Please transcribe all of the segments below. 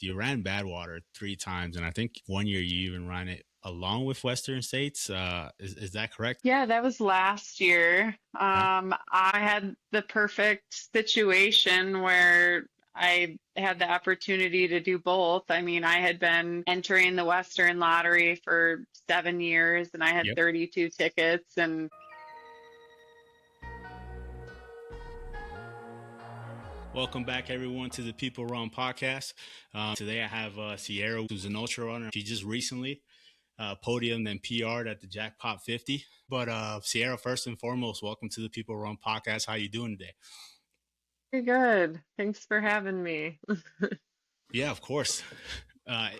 You ran Badwater 3 times, and I think one year you even ran it along with Western States. Is that correct? Yeah, that was last year. Yeah. I had the perfect situation where I had the opportunity to do both. I mean, I had been entering the Western lottery for 7 years and I had Yep. 32 tickets and Welcome back, everyone, to the People Run podcast. Today I have Sierra, who's an ultra runner. She just recently Podium and PR'd at the Jackpot 50. But Sierra, first and foremost, welcome to the People Run podcast. How you doing today? pretty good. Thanks for having me. Yeah, of course.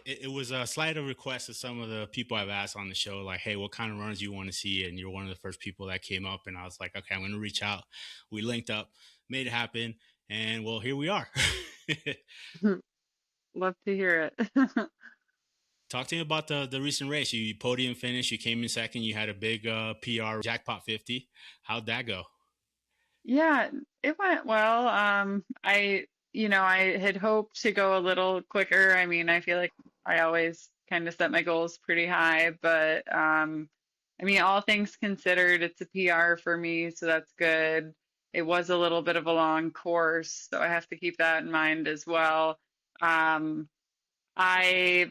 It was a slight of request of some of the people I've asked on the show, like, hey, what kind of runs you want to see? And you're one of the first people that came up. And I was like, okay, I'm going to reach out. We linked up, made it happen. And well, here we are. Love to hear it. Talk to me about the recent race. You podium finish. You came in second. You had a big PR Jackpot 50. How'd that go? Yeah, it went well. I had hoped to go a little quicker. I mean, I feel like I always kind of set my goals pretty high, but I mean, all things considered, it's a PR for me, so that's good. It was a little bit of a long course, so I have to keep that in mind as well. Um, I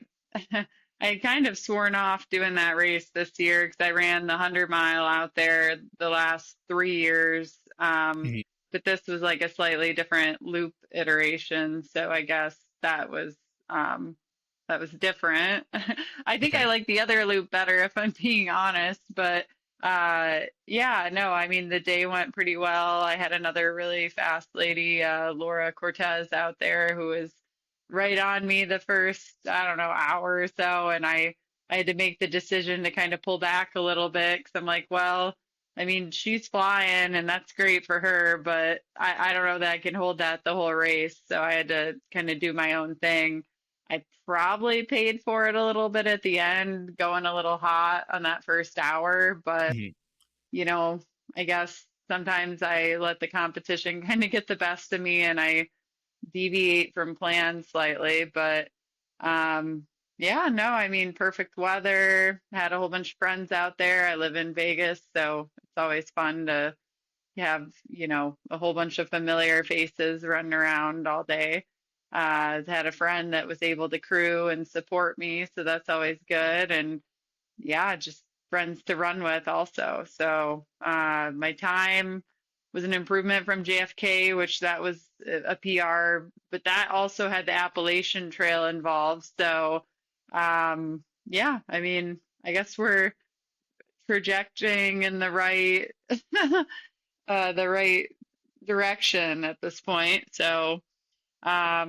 I had kind of sworn off doing that race this year because I ran the 100 mile out there the last 3 years. Mhm. But this was like a slightly different loop iteration, so I guess um, that was different. I think I Okay. like the other loop better if I'm being honest, but yeah, no, I mean the day went pretty well. I had another really fast lady, Laura Cortez, out there who was right on me the first, I don't know, hour or so, and I had to make the decision to kind of pull back a little bit because I'm like, well, I mean, she's flying and that's great for her, but I don't know that I can hold that the whole race. So I had to kind of do my own thing. I probably paid for it a little bit at the end, going a little hot on that first hour, but Mhm. you know, I guess sometimes I let the competition kind of get the best of me and I deviate from plan slightly, but um yeah, no, I mean perfect weather. Had a whole bunch of friends out there. I live in Vegas, so it's always fun to have, a whole bunch of familiar faces running around all day. Had a friend that was able to crew and support me, so that's always good. And yeah, just friends to run with also. So my time was an improvement from JFK, which that was a PR, but that also had the Appalachian Trail involved. So yeah, I mean, I guess we're projecting in the right direction at this point. So I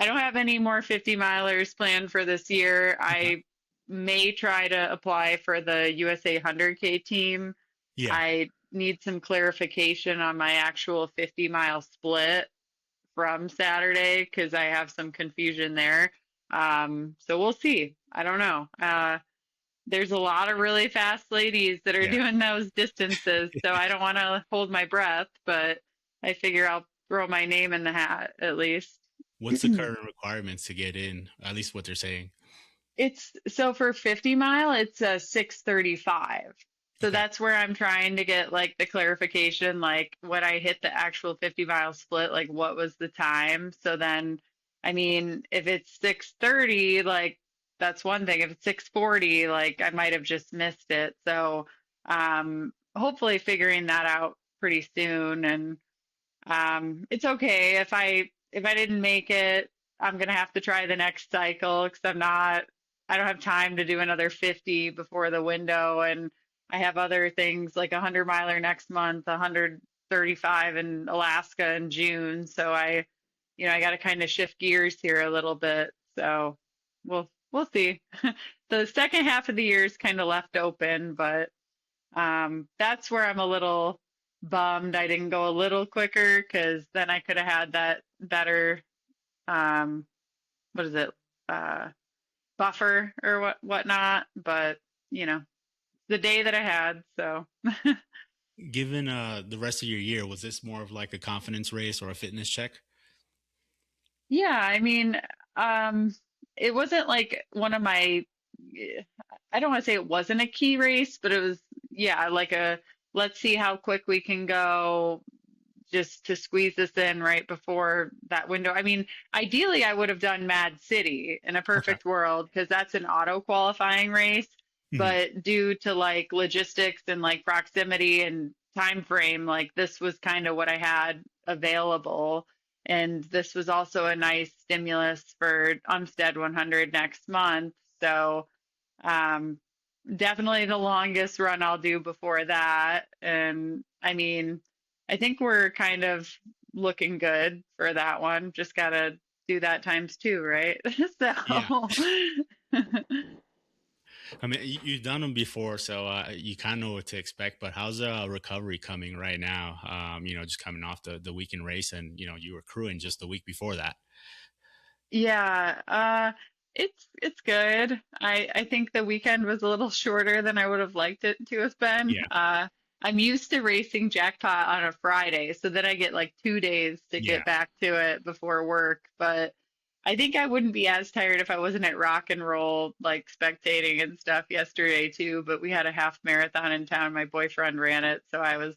don't have any more 50 milers planned for this year. Okay. I may try to apply for the USA 100K team. Yeah. I need some clarification on my actual 50-mile split from Saturday because I have some confusion there. So we'll see. I don't know. There's a lot of really fast ladies that are Yeah. doing those distances, so I don't want to hold my breath, but I figure I'll throw my name in the hat at least. What's the current requirements to get in? At least what they're saying. It's so for 50 mile, it's a 6:35. So Okay. that's where I'm trying to get like the clarification, like when I hit the actual 50-mile split, like what was the time? So then, I mean, if it's 6:30, like that's one thing. If it's 6:40, like I might have just missed it. So, hopefully figuring that out pretty soon. And it's okay if I didn't make it. I'm gonna have to try the next cycle because I don't have time to do another 50 before the window, and I have other things like a 100 miler next month, 135 in Alaska in June. So I got to kind of shift gears here a little bit. So we'll see. The second half of the year is kind of left open, but that's where I'm a little bummed I didn't go a little quicker because then I could have had that better, um, what is it, uh, buffer or whatnot. But the day that I had, so Given the rest of your year, was this more of like a confidence race or a fitness check? yeah, I mean, Um, it wasn't like one of my, I don't want to say it wasn't a key race, but it was, yeah, like a let's see how quick we can go just to squeeze this in right before that window. I mean, ideally, I would have done Mad City in a Okay. perfect world because that's an auto qualifying race. Mhm. But due to like logistics and like proximity and time frame, like this was kind of what I had available. And this was also a nice stimulus for Umstead 100 next month. So, um, definitely the longest run I'll do before that. And I mean, I think we're kind of looking good for that one. Just gotta do that times two, right? Yeah. So, I mean, you've done them before, so you kind of know what to expect. But how's the recovery coming right now? Just coming off the weekend race, and you were crewing just the week before that. yeah, it's good. I think the weekend was a little shorter than I would have liked it to have been. Yeah, I'm used to racing Jackpot on a Friday, so then I get like 2 days to yeah, get back to it before work. But I think I wouldn't be as tired if I wasn't at rock and roll, like spectating and stuff yesterday too. But we had a half marathon in town. My boyfriend ran it, so I was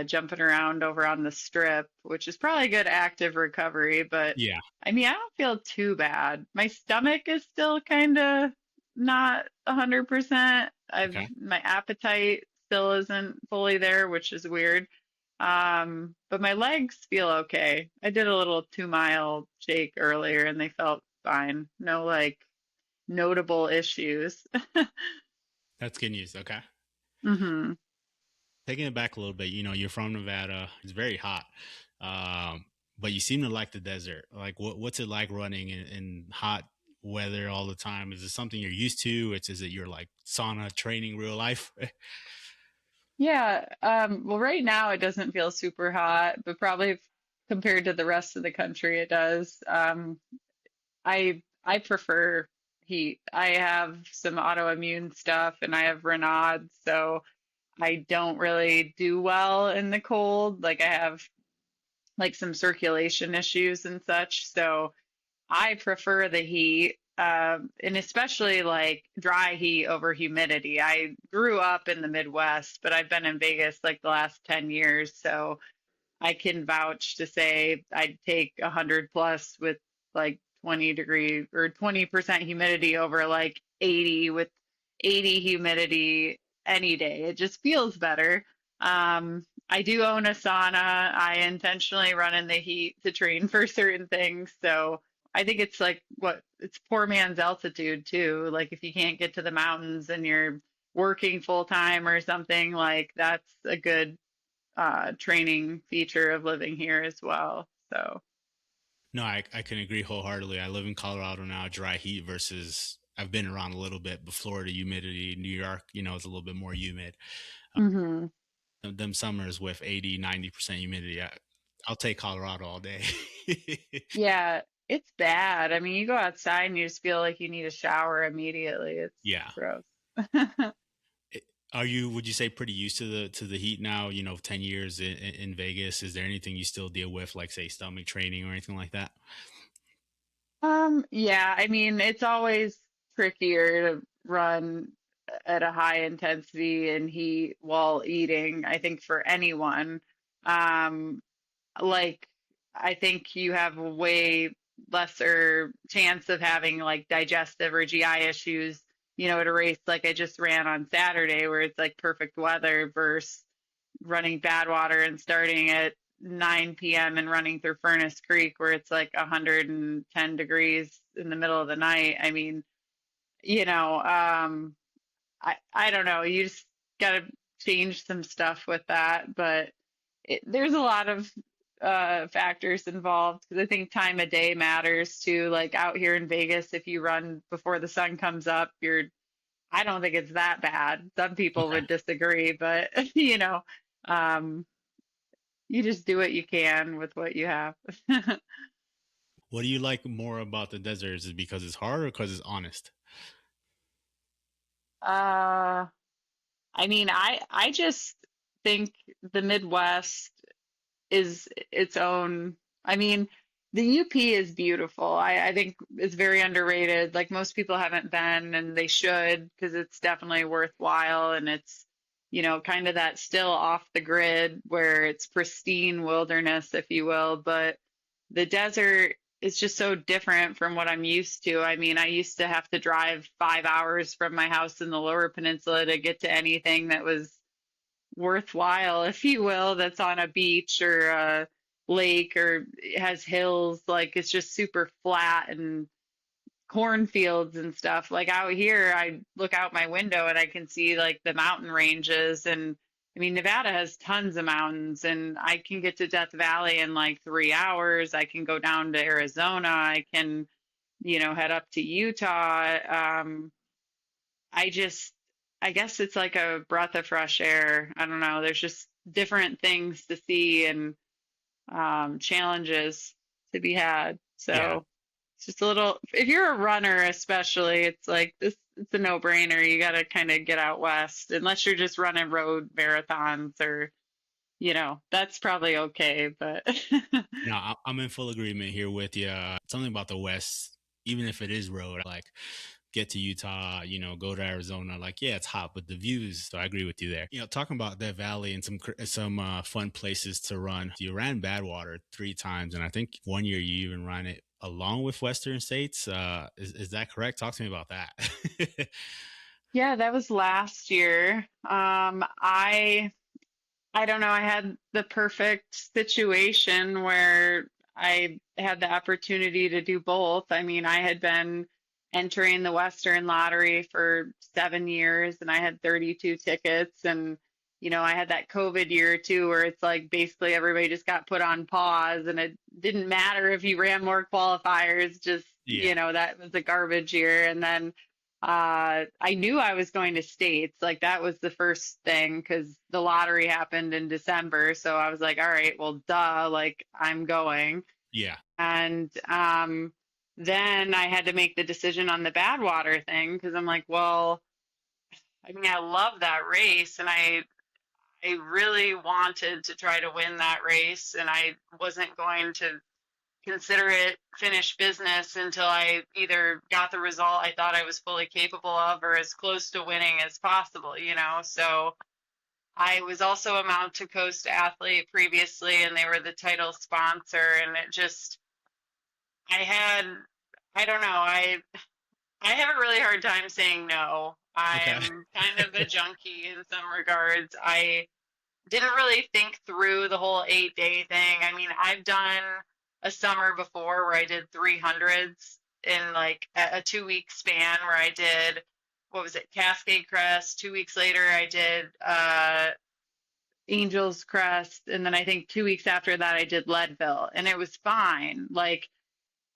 jumping around over on the strip, which is probably good active recovery. But yeah. I mean, I don't feel too bad. My stomach is still kind of not 100%. Okay. My appetite still isn't fully there, which is weird. But my legs feel okay. I did a little 2 mile shake earlier and they felt fine. No like notable issues. That's good news. Okay. hmm Taking it back a little bit, you're from Nevada. It's very hot, but you seem to like the desert. Like, what's it like running in hot weather all the time? Is it something you're used to? Is it your like sauna training real life? Yeah, well, right now it doesn't feel super hot, but probably compared to the rest of the country, it does. I prefer heat. I have some autoimmune stuff and I have Raynaud's, so I don't really do well in the cold. Like I have like some circulation issues and such, so I prefer the heat, and especially like dry heat over humidity. I grew up in the Midwest, but I've been in Vegas like the last 10 years, so I can vouch to say I'd take 100 plus with like 20-degree or 20% humidity over like 80 with 80 humidity any day. It just feels better. I do own a sauna. I intentionally run in the heat to train for certain things. So I think it's like what it's poor man's altitude too. Like if you can't get to the mountains and you're working full time or something, like that's a good training feature of living here as well. So, No, I can agree wholeheartedly. I live in Colorado now, dry heat versus I've been around a little bit, but Florida humidity, New York, it's a little bit more humid. hmm Them summers with 80, 90% humidity, I'll take Colorado all day. yeah, it's bad. I mean, you go outside and you just feel like you need a shower immediately. It's Yeah. gross. Are you, would you say, pretty used to the heat now, 10 years in Vegas? Is there anything you still deal with, like say stomach training or anything like that? Yeah, I mean, it's always trickier to run at a high intensity and heat while eating, I think for anyone. Um, like I think you have a way lesser chance of having like digestive or GI issues, at a race like I just ran on Saturday where it's like perfect weather versus running Badwater and starting at 9 p.m. and running through Furnace Creek where it's like 110 degrees in the middle of the night. I mean, you know, um, I don't know. You just got to change some stuff with that, but there's a lot of factors involved because I think time of day matters too. Like out here in Vegas, if you run before the sun comes up, I don't think it's that bad. Some people Okay. would disagree, but um, you just do what you can with what you have. What do you like more about the desert? Is it because it's hard or because it's honest? uh, I mean, I just think the Midwest is its own. I mean, The UP is beautiful. I think it's very underrated. Like most people haven't been and they should because it's definitely worthwhile and it's, kind of that still off the grid where it's pristine wilderness, if you will. But the desert is just so different from what I'm used to. I mean, I used to have to drive 5 hours from my house in the Lower Peninsula to get to anything that was worthwhile, if you will, that's on a beach or a lake or has hills. Like it's just super flat and cornfields and stuff. Like out here, I look out my window and I can see like the mountain ranges. And I mean, Nevada has tons of mountains, and I can get to Death Valley in like 3 hours. I can go down to Arizona. I can, head up to Utah. I just, I guess it's like a breath of fresh air. I don't know. There's just different things to see and challenges to be had. Yeah. So it's just a little, if you're a runner, especially, it's like this, it's a no-brainer. You got to kind of get out west, unless you're just running road marathons or, that's probably okay. But No, I'm in full agreement here with you. Something about the West, even if it is road, like get to Utah, go to Arizona. Like, yeah, it's hot, but the views. So I agree with you there. Talking about that valley and some fun places to run. You ran Badwater 3 times, and I think one year you even ran it along with Western States. Is that correct? Talk to me about that. yeah, that was last year. I don't know. I had the perfect situation where I had the opportunity to do both. I mean, I had been entering the Western lottery for 7 years and I had 32 tickets. And, I had that COVID year too, where it's like basically everybody just got put on pause and it didn't matter if you ran more qualifiers, just, Yeah. that was a garbage year. And then I knew I was going to states. Like that was the first thing because the lottery happened in December. So I was like, all right, well, duh, like I'm going. Yeah. And then I had to make the decision on the Badwater thing because I'm like, well, I mean, I love that race and I really wanted to try to win that race and I wasn't going to consider it finished business until I either got the result I thought I was fully capable of or as close to winning as possible. So I was also a Mount to Coast athlete previously, and they were the title sponsor, and it just, I had, I don't know, I have a really hard time saying no. Okay. I'm kind of a junkie in some regards. I didn't really think through the whole 8 day thing. I mean, I've done a summer before where I did 300s in like a 2 week span where I did, what was it, Cascade Crest. 2 weeks later, I did Angel's Crest. And then I think 2 weeks after that, I did Leadville. And it was fine. Like,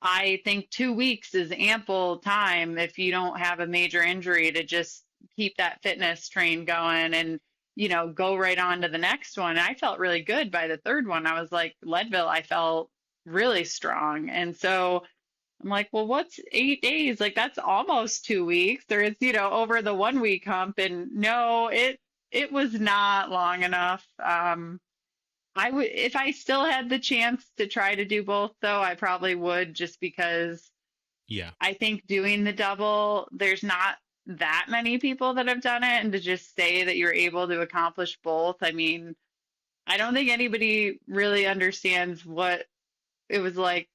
I think 2 weeks is ample time if you don't have a major injury to just keep that fitness train going and, go right on to the next one. I felt really good by the third one. I was like, Leadville, I felt really strong. And so I'm like, well, what's 8 days? Like that's almost 2 weeks, or it's, over the 1 week hump. And no, it was not long enough. I would, if I still had the chance to try to do both, though, I probably would just because Yeah. I think doing the double, there's not that many people that have done it. And to just say that you're able to accomplish both, I mean, I don't think anybody really understands what it was like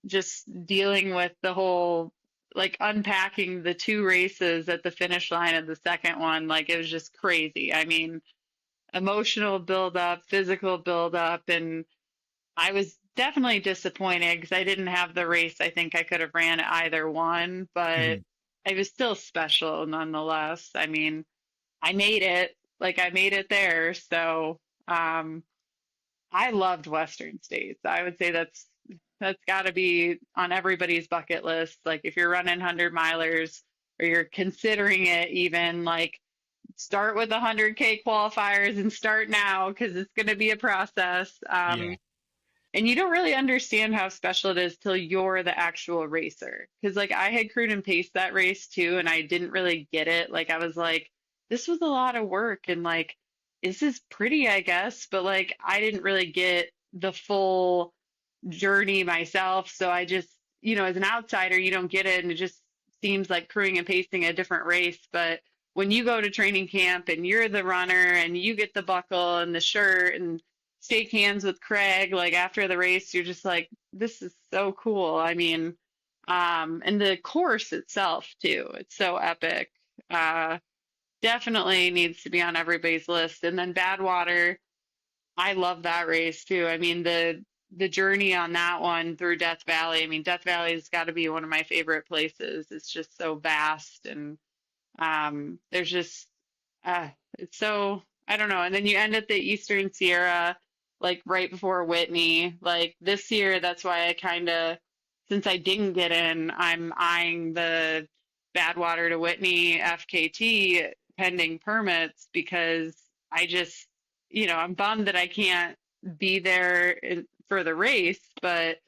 just dealing with the whole, like unpacking the two races at the finish line of the second one. Like it was just crazy. I mean, emotional buildup, physical buildup, and I was definitely disappointed because I didn't have the race. I think I could have ran either one, but Mhm. it was still special nonetheless. I mean, I made it, like I made it there. So, I loved Western States. I would say that's got to be on everybody's bucket list. Like if you're running 100 milers or you're considering it even, like start with the 100K qualifiers and start now because it's going to be a process. Yeah. And you don't really understand how special it is till you're the actual racer. Because like I had crewed and paced that race too, and I didn't really get it. Like I was like, this was a lot of work, and like, this is pretty, I guess, but like I didn't really get the full journey myself. So I just, as an outsider, you don't get it. And it just seems like crewing and pacing a different race. But when you go to training camp and you're the runner and you get the buckle and the shirt and shake hands with Craig, like after the race, you're just like, this is so cool. I mean, and the course itself too, it's so epic. Uh, Definitely needs to be on everybody's list. And then Badwater, I love that race too. I mean, the journey on that one through Death Valley. I mean, Death Valley's got to be one of my favorite places. It's just so vast, and there's just it's so, I don't know. And then you end at the Eastern Sierra, like right before Whitney. Like this year, that's why I kind of, since I didn't get in, I'm eyeing the Badwater to Whitney FKT pending permits, because I just, I'm bummed that I can't be there for the race, but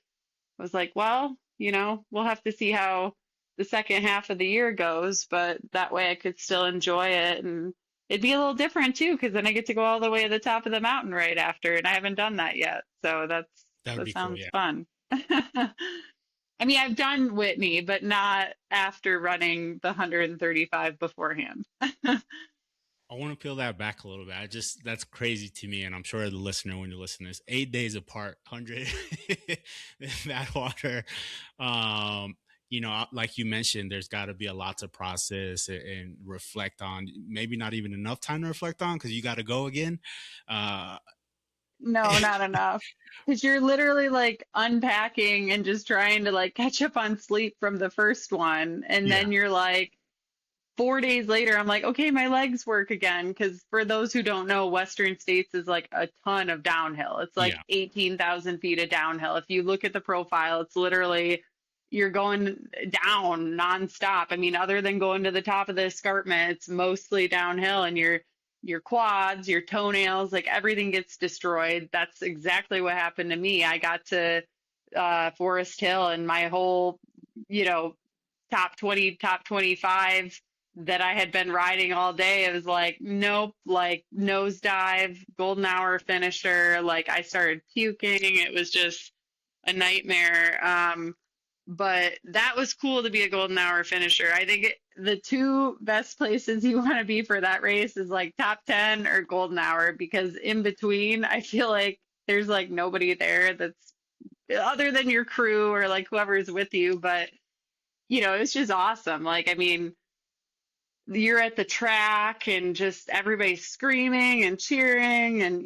I was like, well, we'll have to see how the second half of the year goes, but that way I could still enjoy it. And it'd be a little different too, because then I get to go all the way to the top of the mountain right after, and I haven't done that yet. So That would that be cool. sounds Yeah. fun. I mean, I've done Whitney, but not after running the 135 beforehand. I want to peel that back a little bit. That's crazy to me. And I'm sure the listener, when you listen to this, 8 days apart, 100 in that water. Um, like you mentioned, there's got to be a lot to process and reflect on. Maybe not even enough time to reflect on because you got to go again. Uh, No, not enough. Because you're literally like unpacking and just trying to like catch up on sleep from the first one. And yeah, then you're like, 4 days later, I'm like, okay, my legs work again. Because for those who don't know, Western States is like a ton of downhill. It's like yeah, 18,000 feet of downhill. If you look at the profile, it's literally, you're going down nonstop. I mean, other than going to the top of the escarpment, it's mostly downhill, and your quads, your toenails, like everything gets destroyed. That's exactly what happened to me. I got to Forest Hill, and my whole, you know, top 20, top 25 that I had been riding all day, it was like, nope, like nosedive, golden hour finisher. Like I started puking. It was just a nightmare. But that was cool to be a golden hour finisher. I think the two best places you want to be for that race is like top 10 or golden hour, because in between, I feel like there's like nobody there that's other than your crew or like whoever's with you. But, it's just awesome. Like, I mean, you're at the track and just everybody's screaming and cheering, and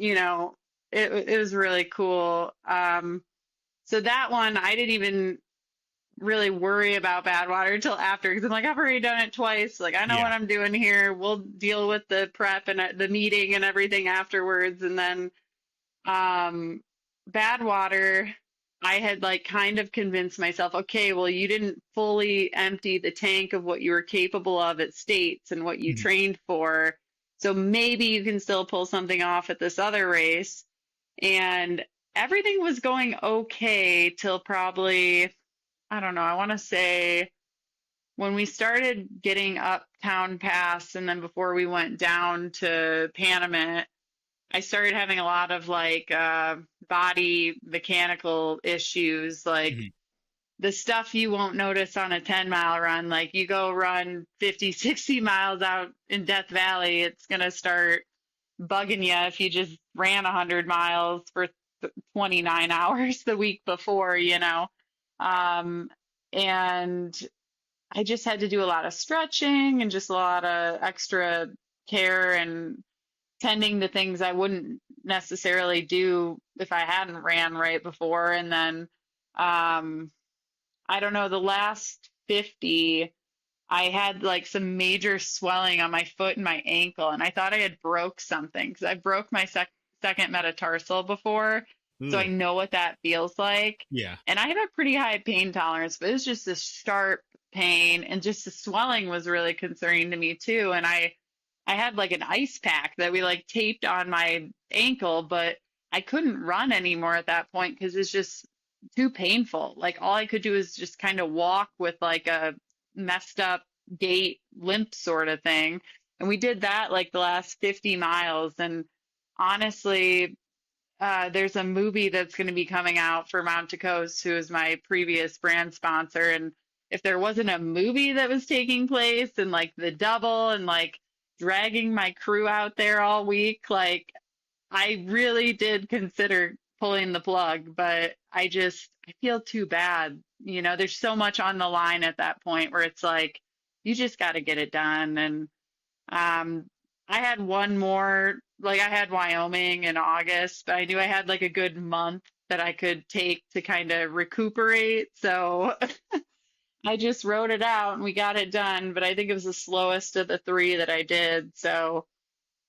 it was really cool. So that one I didn't even really worry about Badwater until after, because I'm like, I've already done it twice, like I know yeah. what I'm doing here. We'll deal with the prep and the meeting and everything afterwards. And then Badwater, I had like kind of convinced myself, okay, well, you didn't fully empty the tank of what you were capable of at States and what you Mhm. trained for. So maybe you can still pull something off at this other race. And everything was going okay till probably, I don't know, I want to say when we started getting Uptown Pass, and then before we went down to Panamint, I started having a lot of like body mechanical issues, like Mhm. the stuff you won't notice on a 10-mile run. Like you go run 50, 60 miles out in Death Valley, it's going to start bugging you if you just ran 100 miles for 29 hours the week before. Um, and I just had to do a lot of stretching and just a lot of extra care and tending to things I wouldn't necessarily do if I hadn't ran right before. And then um, I don't know, the last 50, I had like some major swelling on my foot and my ankle, and I thought I had broke something because I broke my second metatarsal before. So I Ooh, know what that feels like. yeah. And I have a pretty high pain tolerance, but it was just this sharp pain, and just the swelling was really concerning to me too. And I had like an ice pack that we like taped on my ankle, but I couldn't run anymore at that point because it's just too painful. Like all I could do is just kind of walk with like a messed up gait, limp sort of thing. And we did that like the last 50 miles. And honestly, there's a movie that's going to be coming out for Mount to Coast, who is my previous brand sponsor. And if there wasn't a movie that was taking place and like the double and like dragging my crew out there all week, like I really did consider pulling the plug, but I feel too bad. You know, there's so much on the line at that point where it's like, you just got to get it done. And um, I had one more, like I had Wyoming in August, but I knew I had like a good month that I could take to kind of recuperate. So I just wrote it out and we got it done, but I think it was the slowest of the three that I did. So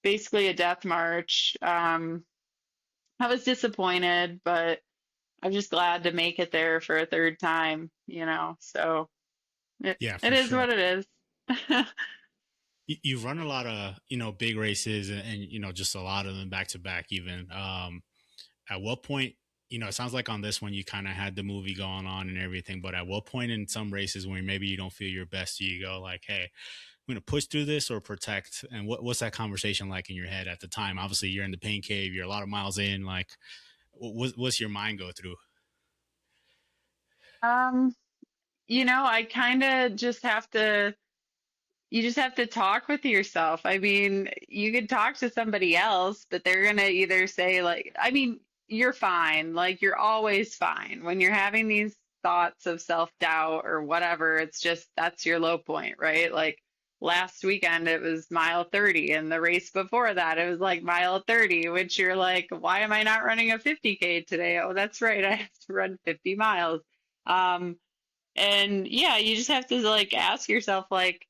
basically a death march. I was disappointed, but I'm just glad to make it there for a third time, you know. So Yeah, it for is sure. what it is. You've run a lot of, big races and just a lot of them back to back even. At what point, it sounds like on this one you kind of had the movie going on and everything, but at what point in some races when maybe you don't feel your best, do you go like, hey, I'm going to push through this or protect? And what's that conversation like in your head at the time? Obviously, you're in the pain cave, you're a lot of miles in. Like, what's your mind go through? Um, you know, I kind of just have to, you just have to talk with yourself. I mean, you could talk to somebody else, but they're gonna either say like, I mean, you're fine. Like you're always fine. When you're having these thoughts of self-doubt or whatever, it's just that's your low point, right? Like last weekend it was mile 30 and the race before that it was like mile 30, which you're like, why am I not running a 50K today? Oh, that's right. I have to run 50 miles. Um, and yeah, you just have to like ask yourself like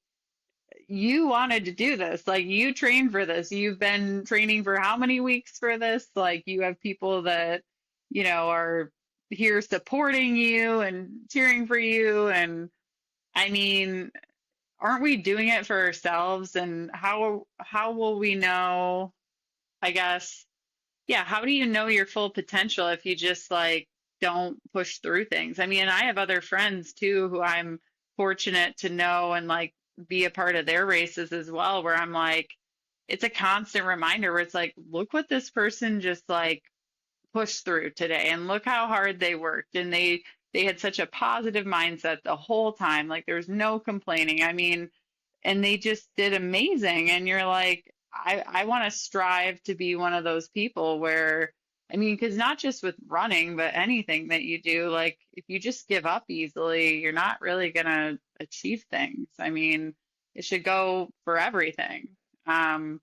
you wanted to do this. Like you trained for this. You've been training for how many weeks for this? Like you have people that, you know, are here supporting you and cheering for you. And I mean, aren't we doing it for ourselves? And how will we know, I guess, yeah, how do you know your full potential if you just like don't push through things? I mean, I have other friends too who I'm fortunate to know and like be a part of their races as well, where I'm like, it's a constant reminder where it's like, look what this person just like pushed through today and look how hard they worked and they had such a positive mindset the whole time. Like there was no complaining. I mean, and they just did amazing. And you're like, I want to strive to be one of those people where, I mean, because not just with running, but anything that you do, like if you just give up easily, you're not really going to achieve things. I mean, it should go for everything. And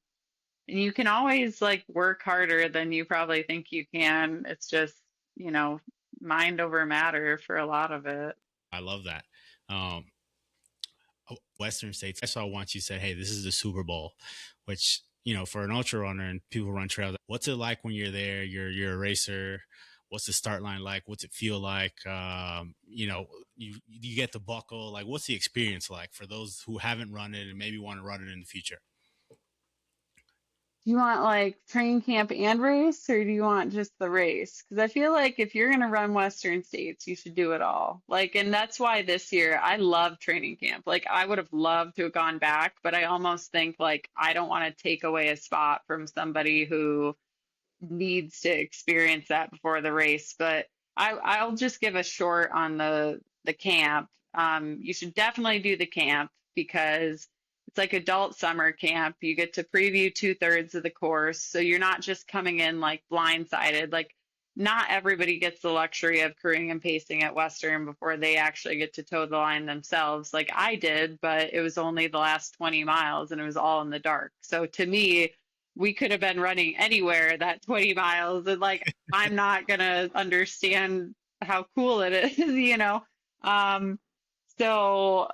you can always like work harder than you probably think you can. It's just, you know, mind over matter for a lot of it. I love that. Um, Western States. I saw once you said, "Hey, this is the Super Bowl," which for an ultra runner and people run trails. What's it like when you're there? You're a racer. What's the start line like? What's it feel like? You get the buckle. Like, what's the experience like for those who haven't run it and maybe want to run it in the future? Do you want like training camp and race, or do you want just the race? Because I feel like if you're going to run Western States, you should do it all. Like, and that's why this year I love training camp. Like, I would have loved to have gone back, but I almost think like I don't want to take away a spot from somebody who needs to experience that before the race. But I'll just give a short on the camp. You should definitely do the camp because it's like adult summer camp. You get to preview two-thirds of the course, so you're not just coming in like blindsided. Like not everybody gets the luxury of crewing and pacing at Western before they actually get to toe the line themselves. Like I did, but it was only the last 20 miles and it was all in the dark. So to me, we could have been running anywhere that 20 miles and like I'm not gonna understand how cool it is, you know. Um, so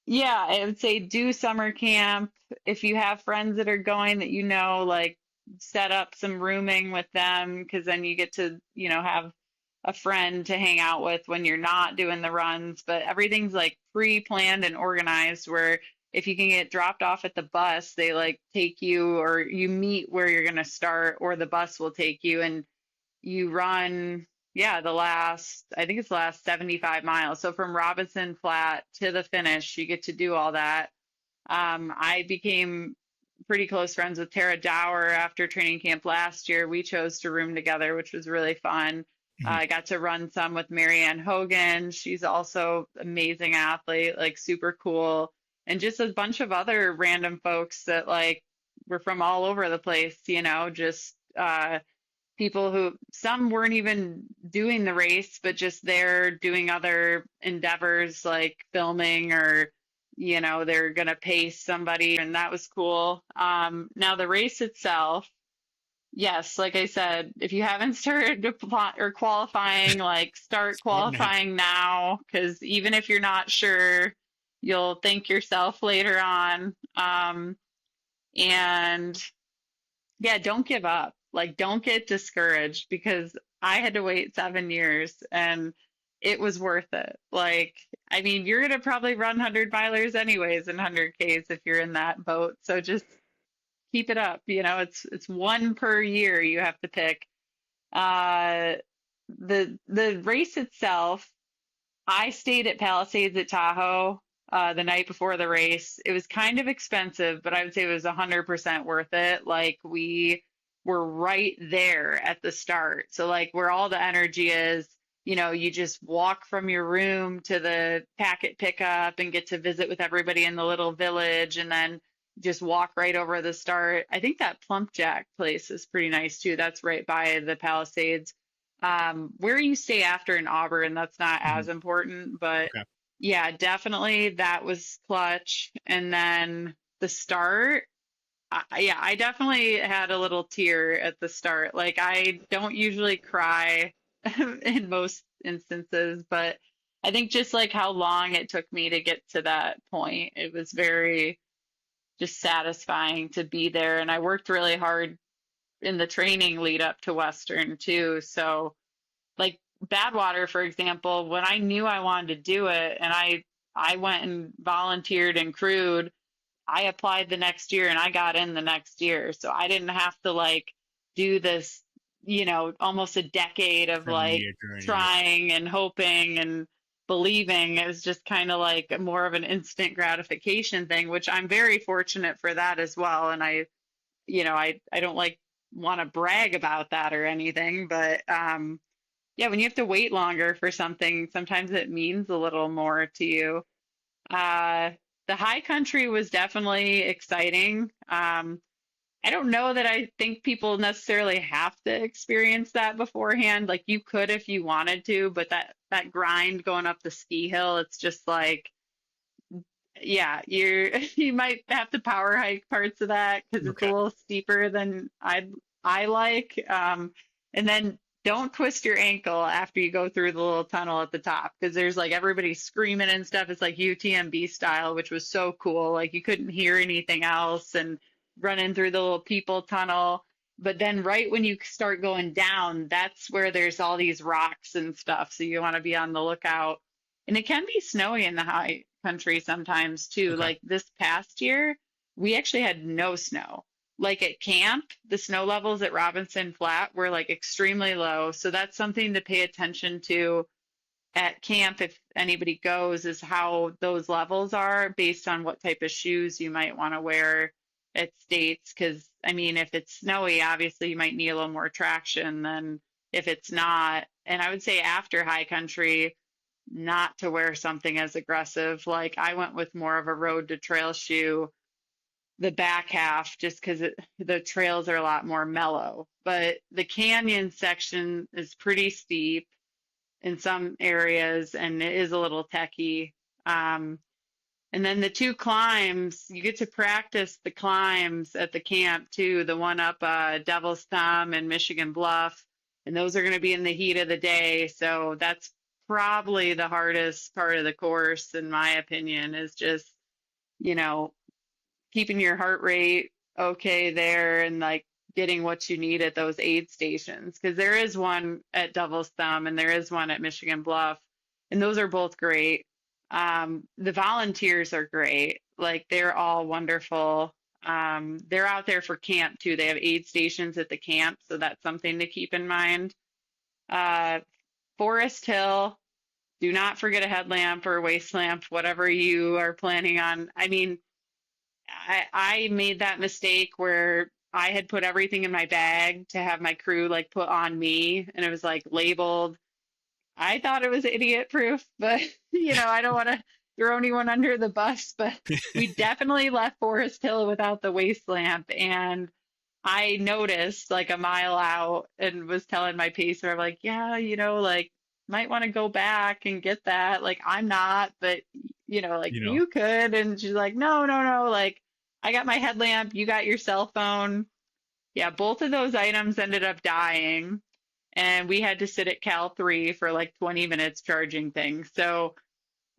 yeah, I would say do summer camp. If you have friends that are going that you know, like set up some rooming with them because then you get to, you know, have a friend to hang out with when you're not doing the runs. But everything's like pre-planned and organized where if you can get dropped off at the bus, they like take you or you meet where you're gonna start or the bus will take you and you run, yeah, I think it's the last 75 miles. So from Robinson Flat to the finish, you get to do all that. I became pretty close friends with Tara Dower after training camp last year. We chose to room together, which was really fun. Mhm. I got to run some with Marianne Hogan. She's also amazing athlete, like super cool. And just a bunch of other random folks that like were from all over the place, just people who some weren't even doing the race, but just they're doing other endeavors like filming or, they're going to pace somebody. And that was cool. Now, the race itself, yes, like I said, if you haven't started or qualifying, like start Start now. qualifying now, because even if you're not sure, you'll thank yourself later on. And yeah, don't give up. Like, don't get discouraged because I had to wait 7 years and it was worth it. Like, I mean, you're gonna probably run 100 milers anyways in 100Ks if you're in that boat. So just keep it up. It's one per year you have to pick. Uh, the race itself, I stayed at Palisades at Tahoe the night before the race. It was kind of expensive, but I would say it was 100% worth it. Like we were right there at the start. So like where all the energy is, you just walk from your room to the packet pickup and get to visit with everybody in the little village and then just walk right over the start. I think that Plump Jack place is pretty nice too. That's right by the Palisades. Where you stay after in Auburn, that's not Mhm. as important, but Okay. yeah, definitely that was clutch. And then the start, yeah, I definitely had a little tear at the start. Like I don't usually cry in most instances, but I think just like how long it took me to get to that point, it was very just satisfying to be there. And I worked really hard in the training lead up to Western too. So like Badwater, for example, when I knew I wanted to do it and I went and volunteered and crewed, I applied the next year and I got in the next year. So I didn't have to like do this, almost a decade of like 7-year journey. trying and hoping and believing. It was just kind of like more of an instant gratification thing, which I'm very fortunate for that as well. And I don't like want to brag about that or anything, but yeah, when you have to wait longer for something, sometimes it means a little more to you. Uh, the high country was definitely exciting. I don't know that I think people necessarily have to experience that beforehand. Like you could if you wanted to, but that grind going up the ski hill, it's just like, yeah, you might have to power hike parts of that because it's a Okay. little steeper than I like. And then don't twist your ankle after you go through the little tunnel at the top because there's like everybody screaming and stuff. It's like UTMB style, which was so cool. Like you couldn't hear anything else and running through the little people tunnel. But then right when you start going down, that's where there's all these rocks and stuff. So you want to be on the lookout. And it can be snowy in the high country sometimes too. Okay. Like this past year, we actually had no snow. Like at camp, the snow levels at Robinson Flat were like extremely low. So that's something to pay attention to at camp if anybody goes, is how those levels are based on what type of shoes you might want to wear at states. Because, I mean, if it's snowy, obviously you might need a little more traction than if it's not. And I would say after high country, not to wear something as aggressive. Like I went with more of a road to trail shoe, the back half, just because the trails are a lot more mellow. But the canyon section is pretty steep in some areas and it is a little techy. Um, and then the two climbs, you get to practice the climbs at the camp too. The one up Devil's Thumb and Michigan Bluff, and those are going to be in the heat of the day. So that's probably the hardest part of the course, in my opinion, is just, you know, keeping your heart rate okay there and like getting what you need at those aid stations. Because there is one at Devil's Thumb and there is one at Michigan Bluff, and those are both great. The volunteers are great. Like they're all wonderful. They're out there for camp too. They have aid stations at the camp, so that's something to keep in mind. Uh, Forest Hill, do not forget a headlamp or a waist lamp, whatever you are planning on. I mean, I made that mistake where I had put everything in my bag to have my crew like put on me, and it was like labeled. I thought it was idiot proof, but I don't want to throw anyone under the bus, but we definitely left Forest Hill without the waist lamp. And I noticed like a mile out and was telling my pacer, I'm like, yeah, like might want to go back and get that. Like, I'm not, but like You know, you could. And she's like, no, no, no. Like, I got my headlamp, you got your cell phone. Yeah, both of those items ended up dying. And we had to sit at Cal 3 for like 20 minutes charging things. So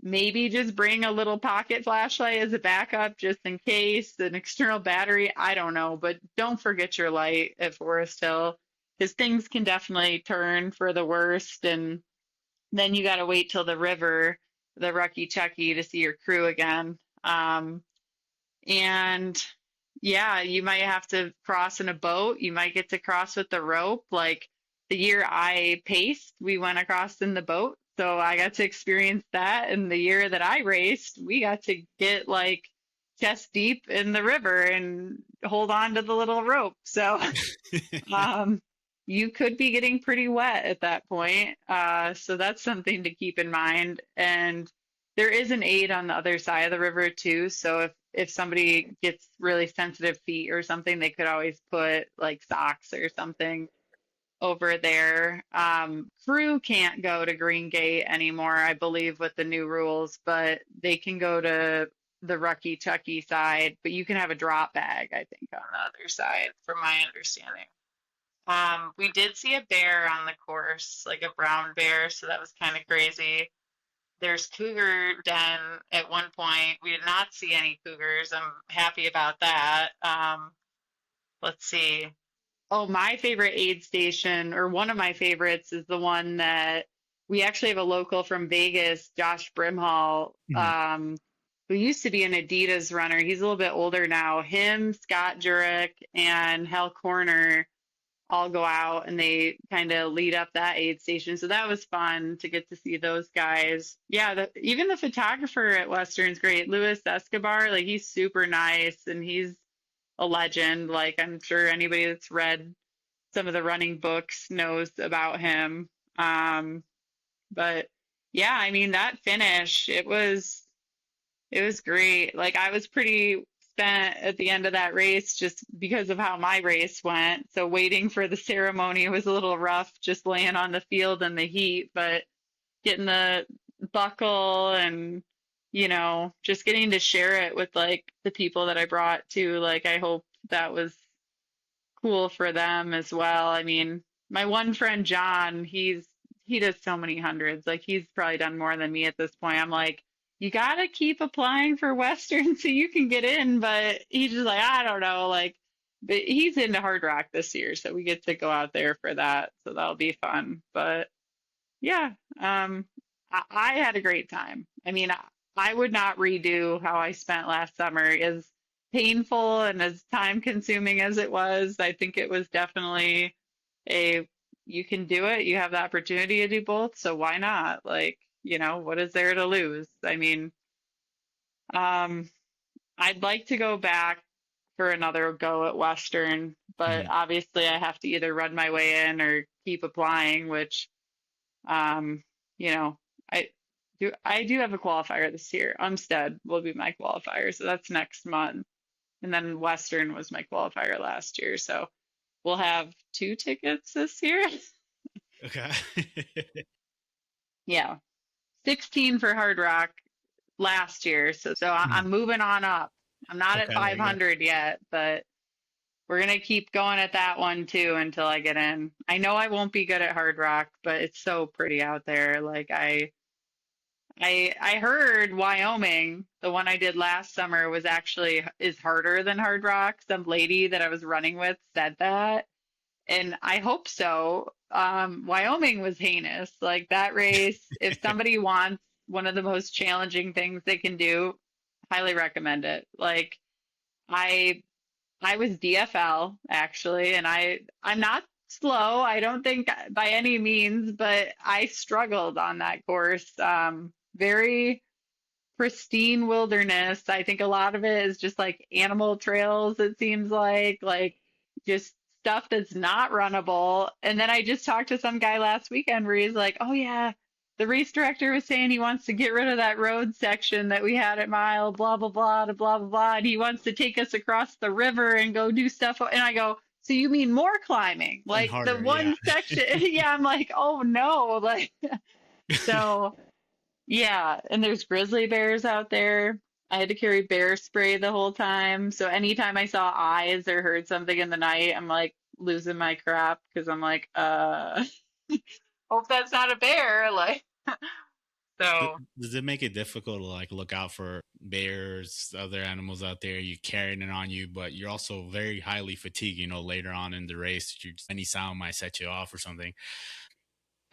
maybe just bring a little pocket flashlight as a backup just in case, an external battery. I don't know, but don't forget your light at Forest Hill because things can definitely turn for the worst. And then you got to wait till the river, the Rucky Chucky, to see your crew again. And yeah, you might have to cross in a boat. You might get to cross with the rope. Like the year I paced, we went across in the boat. So I got to experience that. And the year that I raced, we got to get like chest deep in the river and hold on to the little rope. So um, you could be getting pretty wet at that point. So that's something to keep in mind. And there is an aid on the other side of the river too. So if somebody gets really sensitive feet or something, they could always put like socks or something over there. Crew can't go to Green Gate anymore, I believe, with the new rules, but they can go to the Rucky Chucky side, but you can have a drop bag, I think, on the other side, from my understanding. We did see a bear on the course, like a brown bear, so that was kind of crazy. There's cougar den at one point. We did not see any cougars. I'm happy about that. Let's see. Oh, my favorite aid station, or one of my favorites, is the one that we actually have a local from Vegas, Josh Brimhall, Mhm. who used to be an Adidas runner. He's a little bit older now. Him, Scott Jurek, and Hal Corner all go out and they kind of lead up that aid station. So that was fun to get to see those guys. Yeah, even the photographer at Western's great, Luis Escobar. Like he's super nice and he's a legend. Like I'm sure anybody that's read some of the running books knows about him. But yeah, I mean that finish, it was great. Like I was pretty spent at the end of that race just because of how my race went. So waiting for the ceremony was a little rough, just laying on the field in the heat, but getting the buckle and just getting to share it with like the people that I brought to, like I hope that was cool for them as well. I mean, my one friend John, he does so many hundreds. Like he's probably done more than me at this point. I'm like, you gotta keep applying for Western so you can get in, but he's just like, I don't know, like but he's into Hard Rock this year, so we get to go out there for that. So that'll be fun. But yeah, I had a great time. I mean, I would not redo how I spent last summer. As painful and as time consuming as it was, I think it was definitely a you can do it. You have the opportunity to do both, so why not? Like, what is there to lose? I mean, um, I'd like to go back for another go at Western, but Mhm. obviously I have to either run my way in or keep applying, which um, you know, I I do have a qualifier this year. Umstead will be my qualifier, so that's next month. And then Western was my qualifier last year, so we'll have two tickets this year. Okay. Yeah, 16 for Hard Rock last year, so Mhm. I'm moving on up. I'm not at Okay, there you go. 500 yet, but we're gonna keep going at that one too until I get in. I know I won't be good at Hard Rock, but it's so pretty out there. Like I heard Wyoming, the one I did last summer, was actually is harder than Hard Rock. Some lady that I was running with said that, and I hope so. Wyoming was heinous. Like that race, if somebody wants one of the most challenging things they can do, highly recommend it. Like I I was DFL actually, and I'm not slow. I don't think by any means, but I struggled on that course. Very pristine wilderness. I think a lot of it is just like animal trails, it seems like just stuff that's not runnable. And then I just talked to some guy last weekend where he's like, oh, yeah, the race director was saying he wants to get rid of that road section that we had at mile blah, blah, blah, to blah, blah, blah. And he wants to take us across the river and go do stuff. And I go, so you mean more climbing? And Like the harder, yeah. one section. Yeah, I'm like, oh no. Like, so. Yeah, and there's grizzly bears out there. I had to carry bear spray the whole time. So anytime I saw eyes or heard something in the night, I'm like losing my crap because I'm like, hope that's not a bear. Like, so Does it make it difficult to like look out for bears, other animals out there? You carrying it on you, but you're also very highly fatigued. Later on in the race, any sound might set you off or something.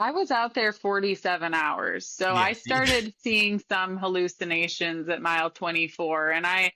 I was out there 47 hours. So Yeah. I started seeing some hallucinations at mile 24, and I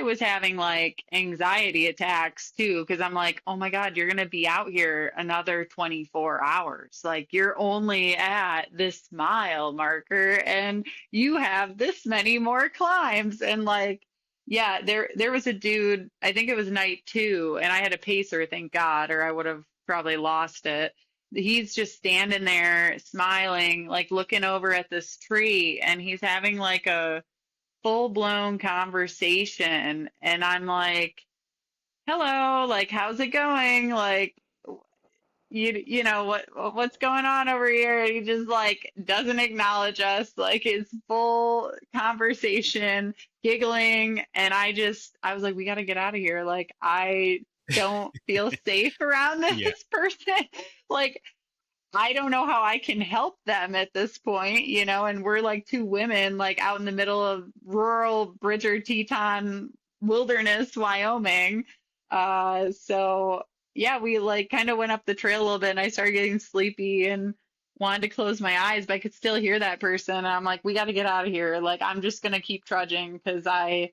was having like anxiety attacks too, because I'm like, oh my God, you're going to be out here another 24 hours. Like, you're only at this mile marker and you have this many more climbs. And like, yeah, there was a dude, I think it was night 2, and I had a pacer, thank God, or I would have probably lost it. He's just standing there smiling, like looking over at this tree, and he's having like a full blown conversation. And I'm like, hello, like, how's it going? Like, what's going on over here? And he just like doesn't acknowledge us, like his full conversation, giggling. And I was like, we got to get out of here. Like, I don't feel safe around Yeah. this person. Like, I don't know how I can help them at this point, and we're like two women, like out in the middle of rural Bridger Teton wilderness, Wyoming. So yeah, we like kind of went up the trail a little bit, and I started getting sleepy and wanted to close my eyes, but I could still hear that person. And I'm like, we got to get out of here. Like, I'm just gonna keep trudging because I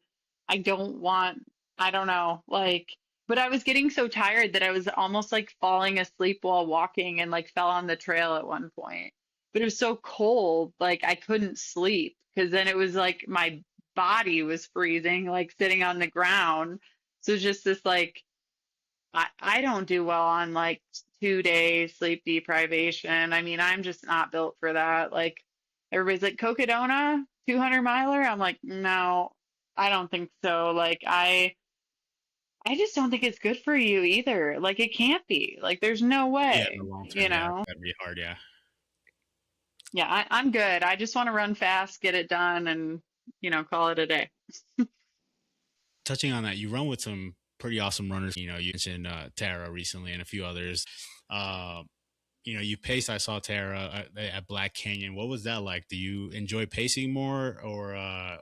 don't want, I don't know, like, but I was getting so tired that I was almost like falling asleep while walking and like fell on the trail at one point. But it was so cold, like I couldn't sleep because then it was like my body was freezing, like sitting on the ground. So it's just this like, I don't do well on like 2 days sleep deprivation. I mean, I'm just not built for that. Like, everybody's like, Cocodona, 200 miler. I'm like, no, I don't think so. Like, I just don't think it's good for you either. Like, it can't be. Like, there's no Yeah, in the way, long you term, yeah, know? that'd be hard. Yeah. Yeah, I'm good. I just want to run fast, get it done, and, call it a day. Touching on that, you run with some pretty awesome runners. You mentioned Tara recently and a few others. Uh, you paced. I saw Tara at Black Canyon. What was that like? Do you enjoy pacing more or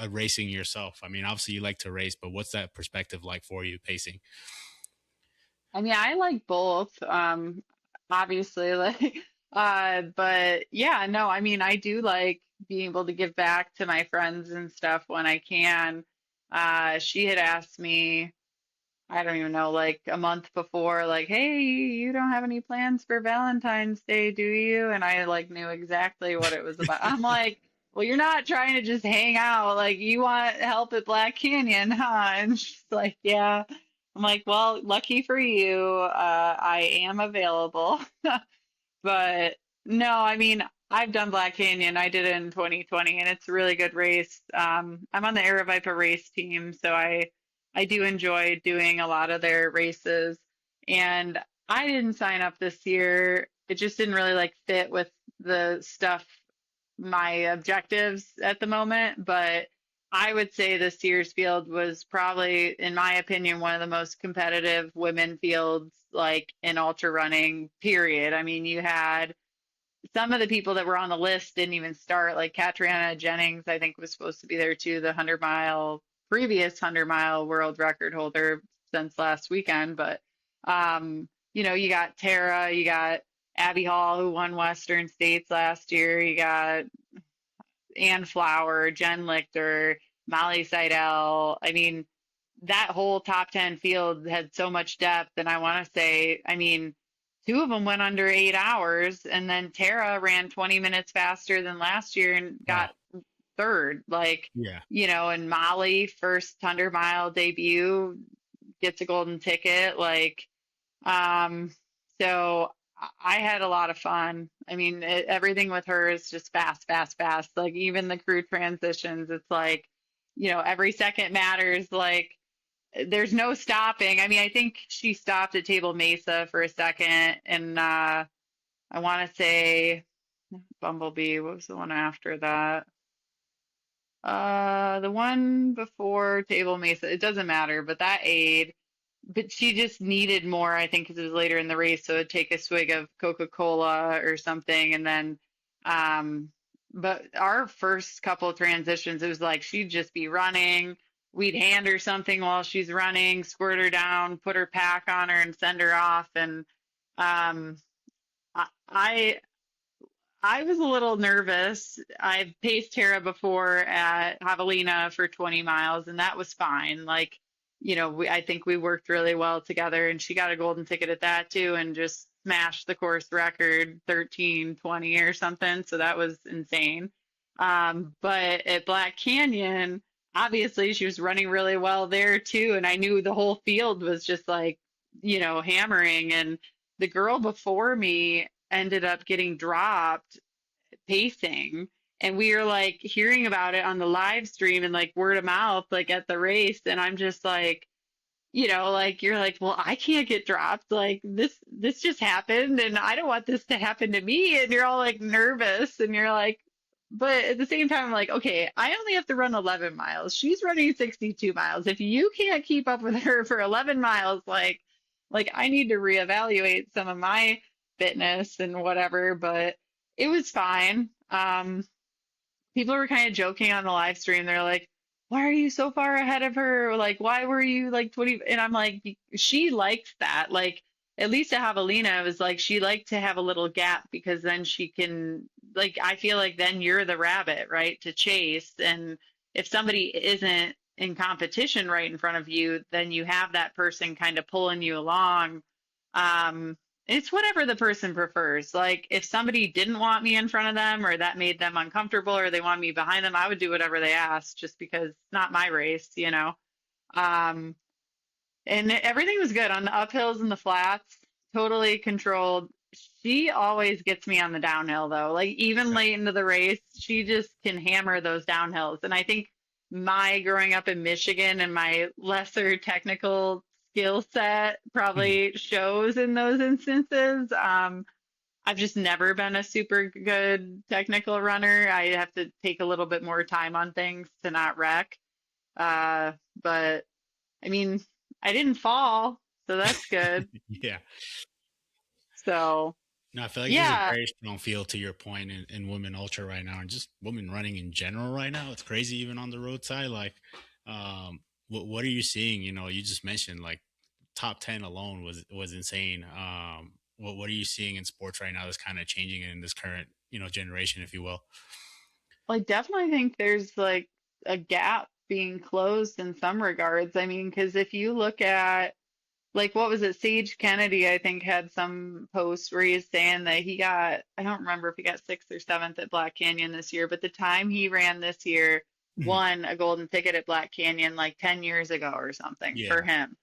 racing yourself? I mean, obviously you like to race, but what's that perspective like for you pacing? I mean, I like both, obviously, like, but yeah, no, I mean, I do like being able to give back to my friends and stuff when I can. She had asked me, I don't even know, like a month before, like, hey, you don't have any plans for Valentine's Day, do you? And I like knew exactly what it was about. I'm like, well, you're not trying to just hang out. Like, you want help at Black Canyon, huh? And she's like, yeah. I'm like, well, lucky for you, I am available. But no, I mean, I've done Black Canyon. I did it in 2020, and it's a really good race. I'm on the Aravaipa race team, so I do enjoy doing a lot of their races. And I didn't sign up this year. It just didn't really like fit with the stuff, my objectives at the moment. But I would say this year's field was probably, in my opinion, one of the most competitive women fields like in ultra running, period. I mean, you had some of the people that were on the list didn't even start, like Katriana Jennings, I think was supposed to be there too, the 100-mile world record holder since last weekend. But, you got Tara, you got Abby Hall, who won Western States last year. You got Ann Flower, Jen Lichter, Molly Seidel. I mean, that whole top 10 field had so much depth. And I want to say, I mean, two of them went under 8 hours. And then Tara ran 20 minutes faster than last year and Wow. got third. Like, Yeah. and Molly, first 100-mile debut, gets a golden ticket. Like, um, so I had a lot of fun. I mean, everything with her is just fast, fast, fast. Like even the crew transitions, it's like, every second matters. Like there's no stopping. I mean, I think she stopped at Table Mesa for a second, and I want to say Bumblebee. What was the one after that? The one before Table Mesa. It doesn't matter, but that aid. But she just needed more, I think, because it was later in the race. So it'd take a swig of Coca-Cola or something. And then, um, but our first couple of transitions, it was like she'd just be running. We'd hand her something while she's running, squirt her down, put her pack on her, and send her off. And um, I I was a little nervous. I've paced Tara before at Javelina for 20 miles, and that was fine. Like, I think we worked really well together, and she got a golden ticket at that too, and just smashed the course record 13:20 or something. So that was insane. But at Black Canyon, obviously she was running really well there too, and I knew the whole field was just like, hammering. And the girl before me ended up getting dropped pacing, and we were like hearing about it on the live stream and like word of mouth like at the race, and I'm just like, like you're like, well, I can't get dropped, like this just happened and I don't want this to happen to me, and you're all like nervous, and you're like, but at the same time I'm like, okay, I only have to run 11 miles, she's running 62 miles, if you can't keep up with her for 11 miles, like I need to reevaluate some of my fitness and whatever. But it was fine. People were kind of joking on the live stream. They're like, why are you so far ahead of her? Like, why were you like 20? And I'm like, she likes that. Like, at least at Javelina, it was like she liked to have a little gap because then she can, like, I feel like then you're the rabbit, right, to chase. And if somebody isn't in competition right in front of you, then you have that person kind of pulling you along. Um, it's whatever the person prefers. Like if somebody didn't want me in front of them or that made them uncomfortable or they want me behind them, I would do whatever they asked just because it's not my race. Um, and everything was good on the uphills and the flats, totally controlled. She always gets me on the downhill though. Like even late into the race, she just can hammer those downhills. And I think my growing up in Michigan and my lesser technical skill set probably shows in those instances. I've just never been a super good technical runner. I have to take a little bit more time on things to not wreck. But I mean, I didn't fall, so that's good. Yeah. So No, I feel like there's a yeah, very strong feel to your point in women ultra right now, and just women running in general right now. It's crazy, even on the roadside. Like, what are you seeing? You just mentioned like top 10 alone was insane. What are you seeing in sports right now that's kind of changing in this current generation, if you will? I definitely think there's like a gap being closed in some regards. I mean, because if you look at like what was it, Sage Kennedy, I think had some post where he's saying that he got, I don't remember if he got sixth or seventh at Black Canyon this year, but the time he ran this year Mhm. won a golden ticket at Black Canyon like 10 years ago or something for Yeah, him.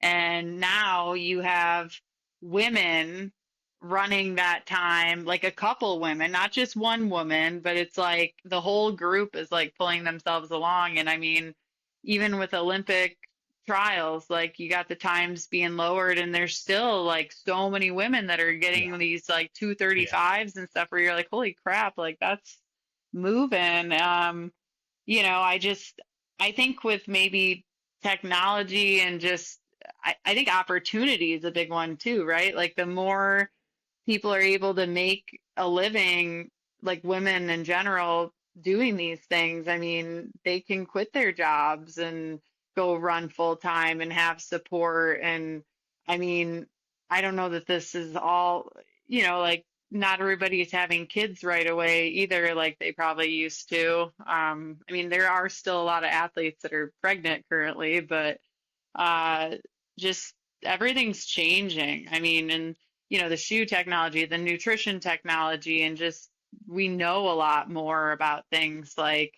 And now you have women running that time, like a couple women, not just one woman, but it's like the whole group is like pulling themselves along. And I mean, even with Olympic trials, like you got the times being lowered, and there's still like so many women that are yeah, getting these like yeah. 2:35s and stuff where you're like, holy crap, like that's moving. I think with maybe technology and just, I think opportunity is a big one too, right? Like the more people are able to make a living, like women in general, doing these things, I mean, they can quit their jobs and go run full time and have support. And I mean, I don't know that this is all, like not everybody's having kids right away either, like they probably used to. I mean, there are still a lot of athletes that are pregnant currently, but uh, just everything's changing. I mean, and the shoe technology, the nutrition technology, and just we know a lot more about things like.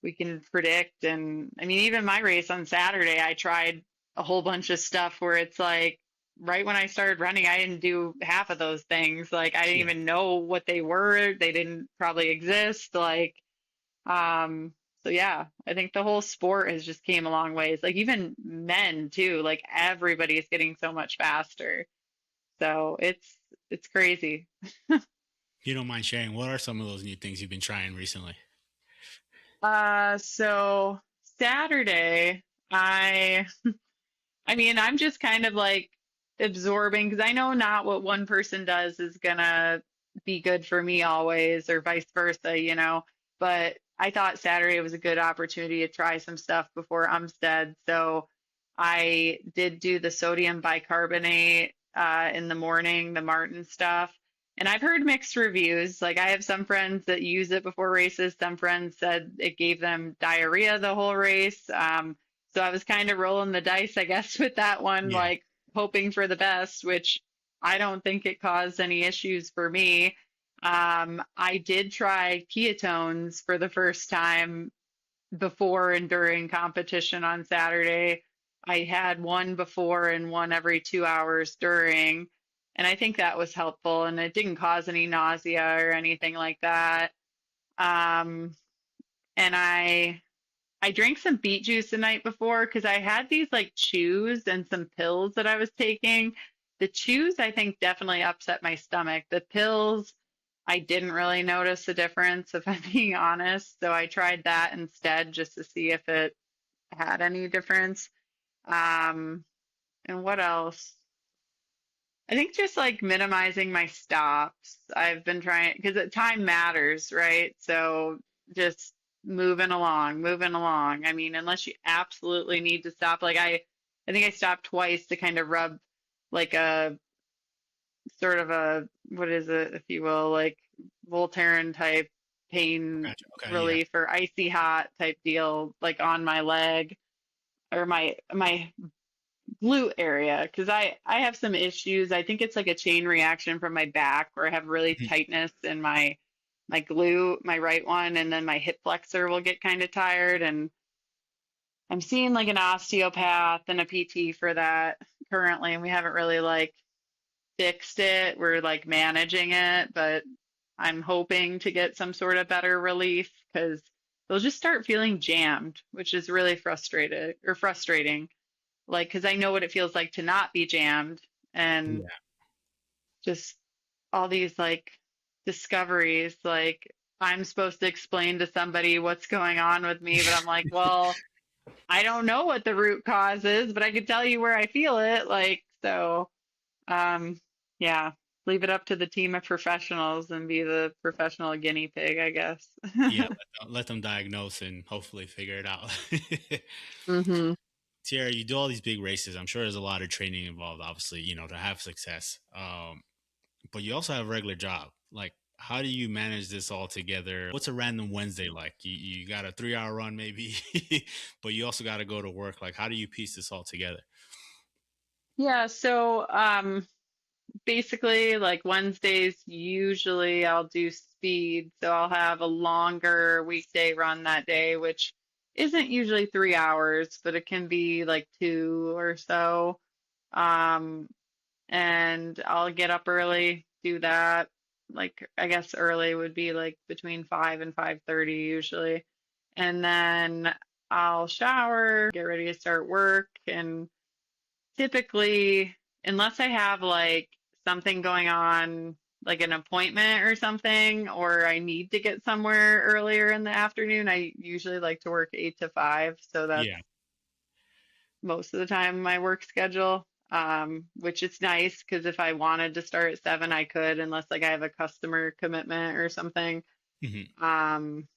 we can predict. And I mean, even my race on Saturday, I tried a whole bunch of stuff where it's like right when I started running, I didn't do half of those things. Like I didn't Yeah. even know what they were. They didn't probably exist. Um, so yeah, I think the whole sport has just came a long ways. Like even men too, like everybody's getting so much faster. So it's crazy. If you don't mind sharing, what are some of those new things you've been trying recently? So Saturday, I I mean, I'm just kind of like absorbing because I know not what one person does is gonna be good for me always or vice versa, you know. But I thought Saturday was a good opportunity to try some stuff before Umstead. So I did do the sodium bicarbonate in the morning, the Martin stuff. And I've heard mixed reviews. Like I have some friends that use it before races. Some friends said it gave them diarrhea the whole race. So I was kind of rolling the dice, I guess, with that one, Yeah. like hoping for the best, which I don't think it caused any issues for me. I did try ketones for the first time before and during competition on Saturday. I had one before and one every 2 hours during, and I think that was helpful, and it didn't cause any nausea or anything like that. Um, and I drank some beet juice the night before because I had these like chews and some pills that I was taking. The chews, I think, definitely upset my stomach. The pills, I didn't really notice the difference, if I'm being honest. So I tried that instead just to see if it had any difference. Um, and what else? I think just like minimizing my stops. I've been trying because time matters, right? So just moving along, moving along. I mean, unless you absolutely need to stop, like I think I stopped twice to kind of rub like a sort of a what is it, if you will, like Voltaren type pain Gotcha. Okay. Yeah. relief or icy hot type deal, like on my leg or my glute area because I have some issues. I think it's like a chain reaction from my back where I have really Mhm. tightness in my glute, my right one, and then my hip flexor will get kind of tired. And I'm seeing like an osteopath and a PT for that currently, and we haven't really like fixed it. We're like managing it, but I'm hoping to get some sort of better relief because they'll just start feeling jammed, which is really frustrating like because I know what it feels like to not be jammed and Yeah. just all these like discoveries like I'm supposed to explain to somebody what's going on with me, but I'm like, well, I don't know what the root cause is, but I can tell you where I feel it. Like, so, um, yeah, leave it up to the team of professionals and be the professional guinea pig, I guess. Yeah. Let them diagnose and hopefully figure it out. hmm Tierra, you do all these big races. I'm sure there's a lot of training involved, obviously, to have success. But you also have a regular job. Like, how do you manage this all together? What's a random Wednesday like? You got a 3 hour run, maybe, but you also got to go to work. Like, how do you piece this all together? Yeah, so basically like Wednesdays usually I'll do speed, so I'll have a longer weekday run that day, which isn't usually 3 hours, but it can be like two or so. Um, and I'll get up early, do that. Like I guess early would be like between 5 and 5:30 usually. And then I'll shower, get ready to start work, and typically, unless I have like something going on, like an appointment or something, or I need to get somewhere earlier in the afternoon, I usually like to work 8 to 5. So that's Yeah. most of the time my work schedule, which is nice because if I wanted to start at 7, I could, unless like I have a customer commitment or something. Hmm. Um,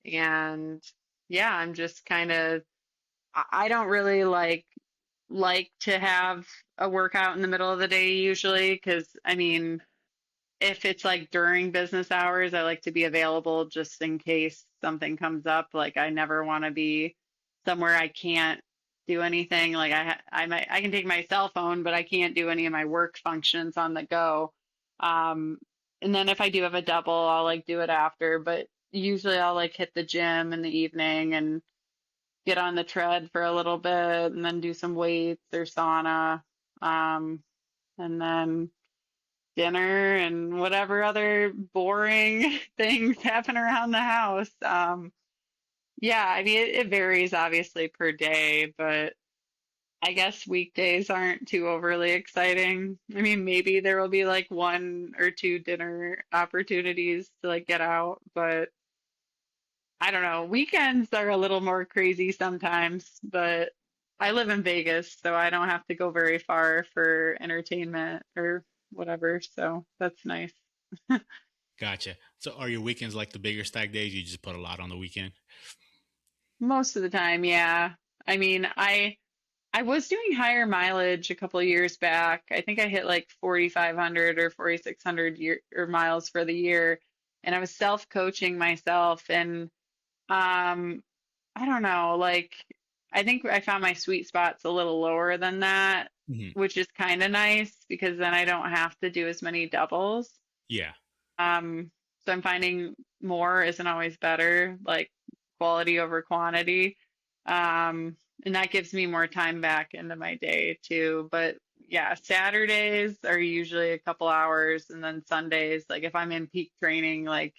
and yeah, I'm just kind of, I don't really like to have a workout in the middle of the day usually because I mean, if it's like during business hours, I like to be available just in case something comes up. Like I never want to be somewhere I can't do anything. Like I can take my cell phone, but I can't do any of my work functions on the go. Um, and then if I do have a double, I'll like do it after. But usually I'll like hit the gym in the evening and get on the tread for a little bit and then do some weights or sauna. Um, and then dinner and whatever other boring things happen around the house. Yeah, I mean, it varies obviously per day, but I guess weekdays aren't too overly exciting. I mean, maybe there will be like one or two dinner opportunities to like get out, but I don't know. Weekends are a little more crazy sometimes, but I live in Vegas, so I don't have to go very far for entertainment or whatever, so that's nice. Gotcha. So are your weekends like the bigger stack days? You just put a lot on the weekend? Most of the time, yeah. I mean, I was doing higher mileage a couple of years back. I think I hit like 4,500 or 4,600 year or miles for the year, and I was self-coaching myself and um I don't know, like I think I found my sweet spot's a little lower than that, Hmm. which is kind of nice because then I don't have to do as many doubles. Yeah. Um, so I'm finding more isn't always better, like quality over quantity. And that gives me more time back into my day too. But yeah, Saturdays are usually a couple hours, and then Sundays, like if I'm in peak training, like,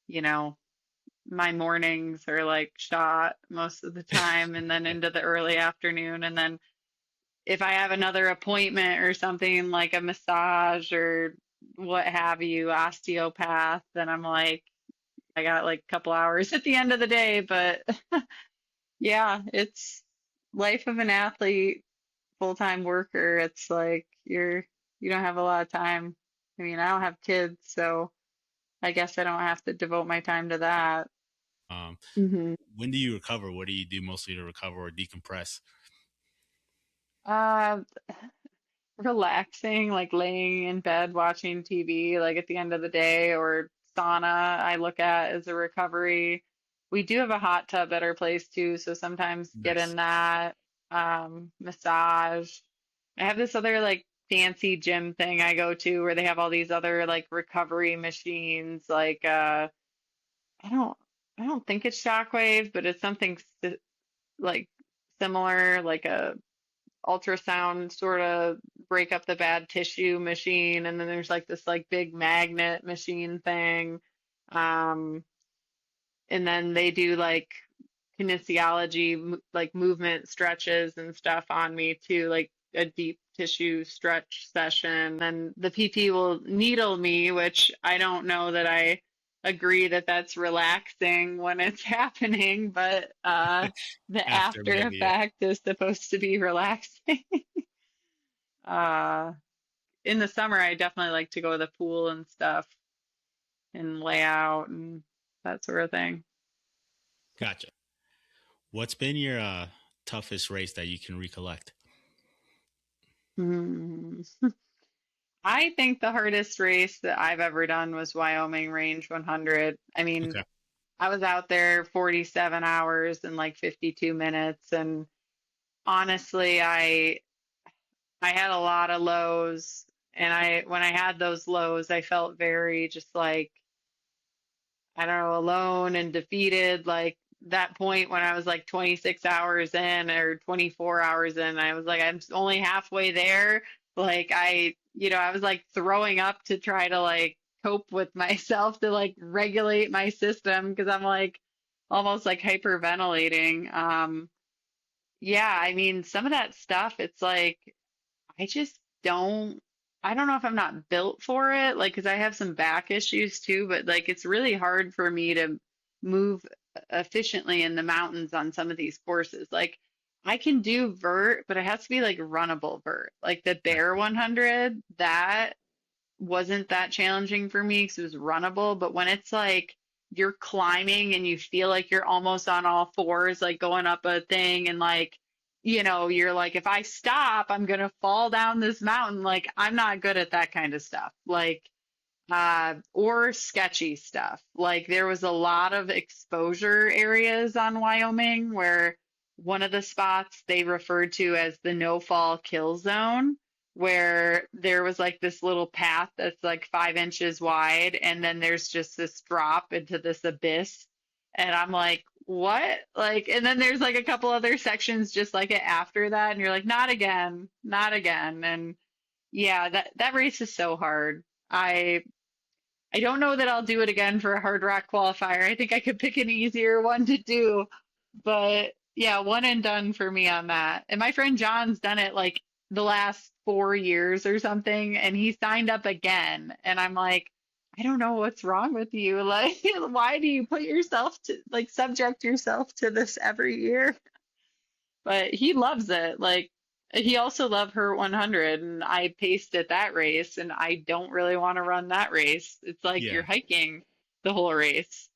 you know, my mornings are like shot most of the time, and then into the early afternoon. And then if I have another appointment or something like a massage or what have you, osteopath, then I'm like, I got like a couple hours at the end of the day. But yeah, it's life of an athlete, full-time worker. It's like you don't have a lot of time. I mean, I don't have kids, so I guess I don't have to devote my time to that. Um, Hmm. when do you recover? What do you do mostly to recover or decompress? Uh, Relaxing, like laying in bed watching TV, like at the end of the day, or sauna, I look at as a recovery. We do have a hot tub at our place too, so sometimes get Nice. in that. Massage. I have this other like fancy gym thing I go to where they have all these other like recovery machines, like I don't I don't think it's Shockwave, but it's something like similar, like a ultrasound sort of break up the bad tissue machine, and then there's like this like big magnet machine thing. Um, and then they do like kinesiology, like movement stretches and stuff on me too, like a deep tissue stretch session. Then the PT will needle me, which I don't know that I agree that that's relaxing when it's happening, but the After after maybe, yeah. effect is supposed to be relaxing. Uh, in the summer, I definitely like to go to the pool and stuff and lay out and that sort of thing. Gotcha. What's been your toughest race that you can recollect? Hmm. I think the hardest race that I've ever done was Wyoming Range 100. I mean, Okay. I was out there 47 hours and like 52 minutes, and honestly, I had a lot of lows, and I when I had those lows, I felt very just like I don't know, alone and defeated. Like that point when I was like 26 hours in or 24 hours in, I was like, I'm only halfway there. Like I was like throwing up to try to like cope with myself to like regulate my system because I'm like almost like hyperventilating. Yeah, I mean, some of that stuff, it's like I just don't, I don't know if I'm not built for it, like, because I have some back issues too, but like it's really hard for me to move efficiently in the mountains on some of these courses. Like, I can do vert, but it has to be like runnable vert. Like the Bear 100, that wasn't that challenging for me because it was runnable. But when it's like you're climbing and you feel like you're almost on all fours, like going up a thing, and like, you're like, if I stop, I'm gonna fall down this mountain. Like, I'm not good at that kind of stuff. Like, or sketchy stuff. Like, there was a lot of exposure areas on Wyoming where one of the spots they referred to as the no fall kill zone where there was like this little path that's like 5 inches wide, and then there's just this drop into this abyss. And I'm like, what? Like, and then there's like a couple other sections just like it after that, and you're like, not again, not again. And yeah, that race is so hard. I don't know that I'll do it again for a hard rock qualifier. I think I could pick an easier one to do, but yeah, one and done for me on that. And my friend John's done it like the last 4 years or something, and he signed up again. And I'm like, I don't know what's wrong with you. Like, why do you put yourself to like subject yourself to this every year? But he loves it. Like, he also loved her 100, and I paced at that race, and I don't really want to run that race. It's like Yeah. you're hiking the whole race.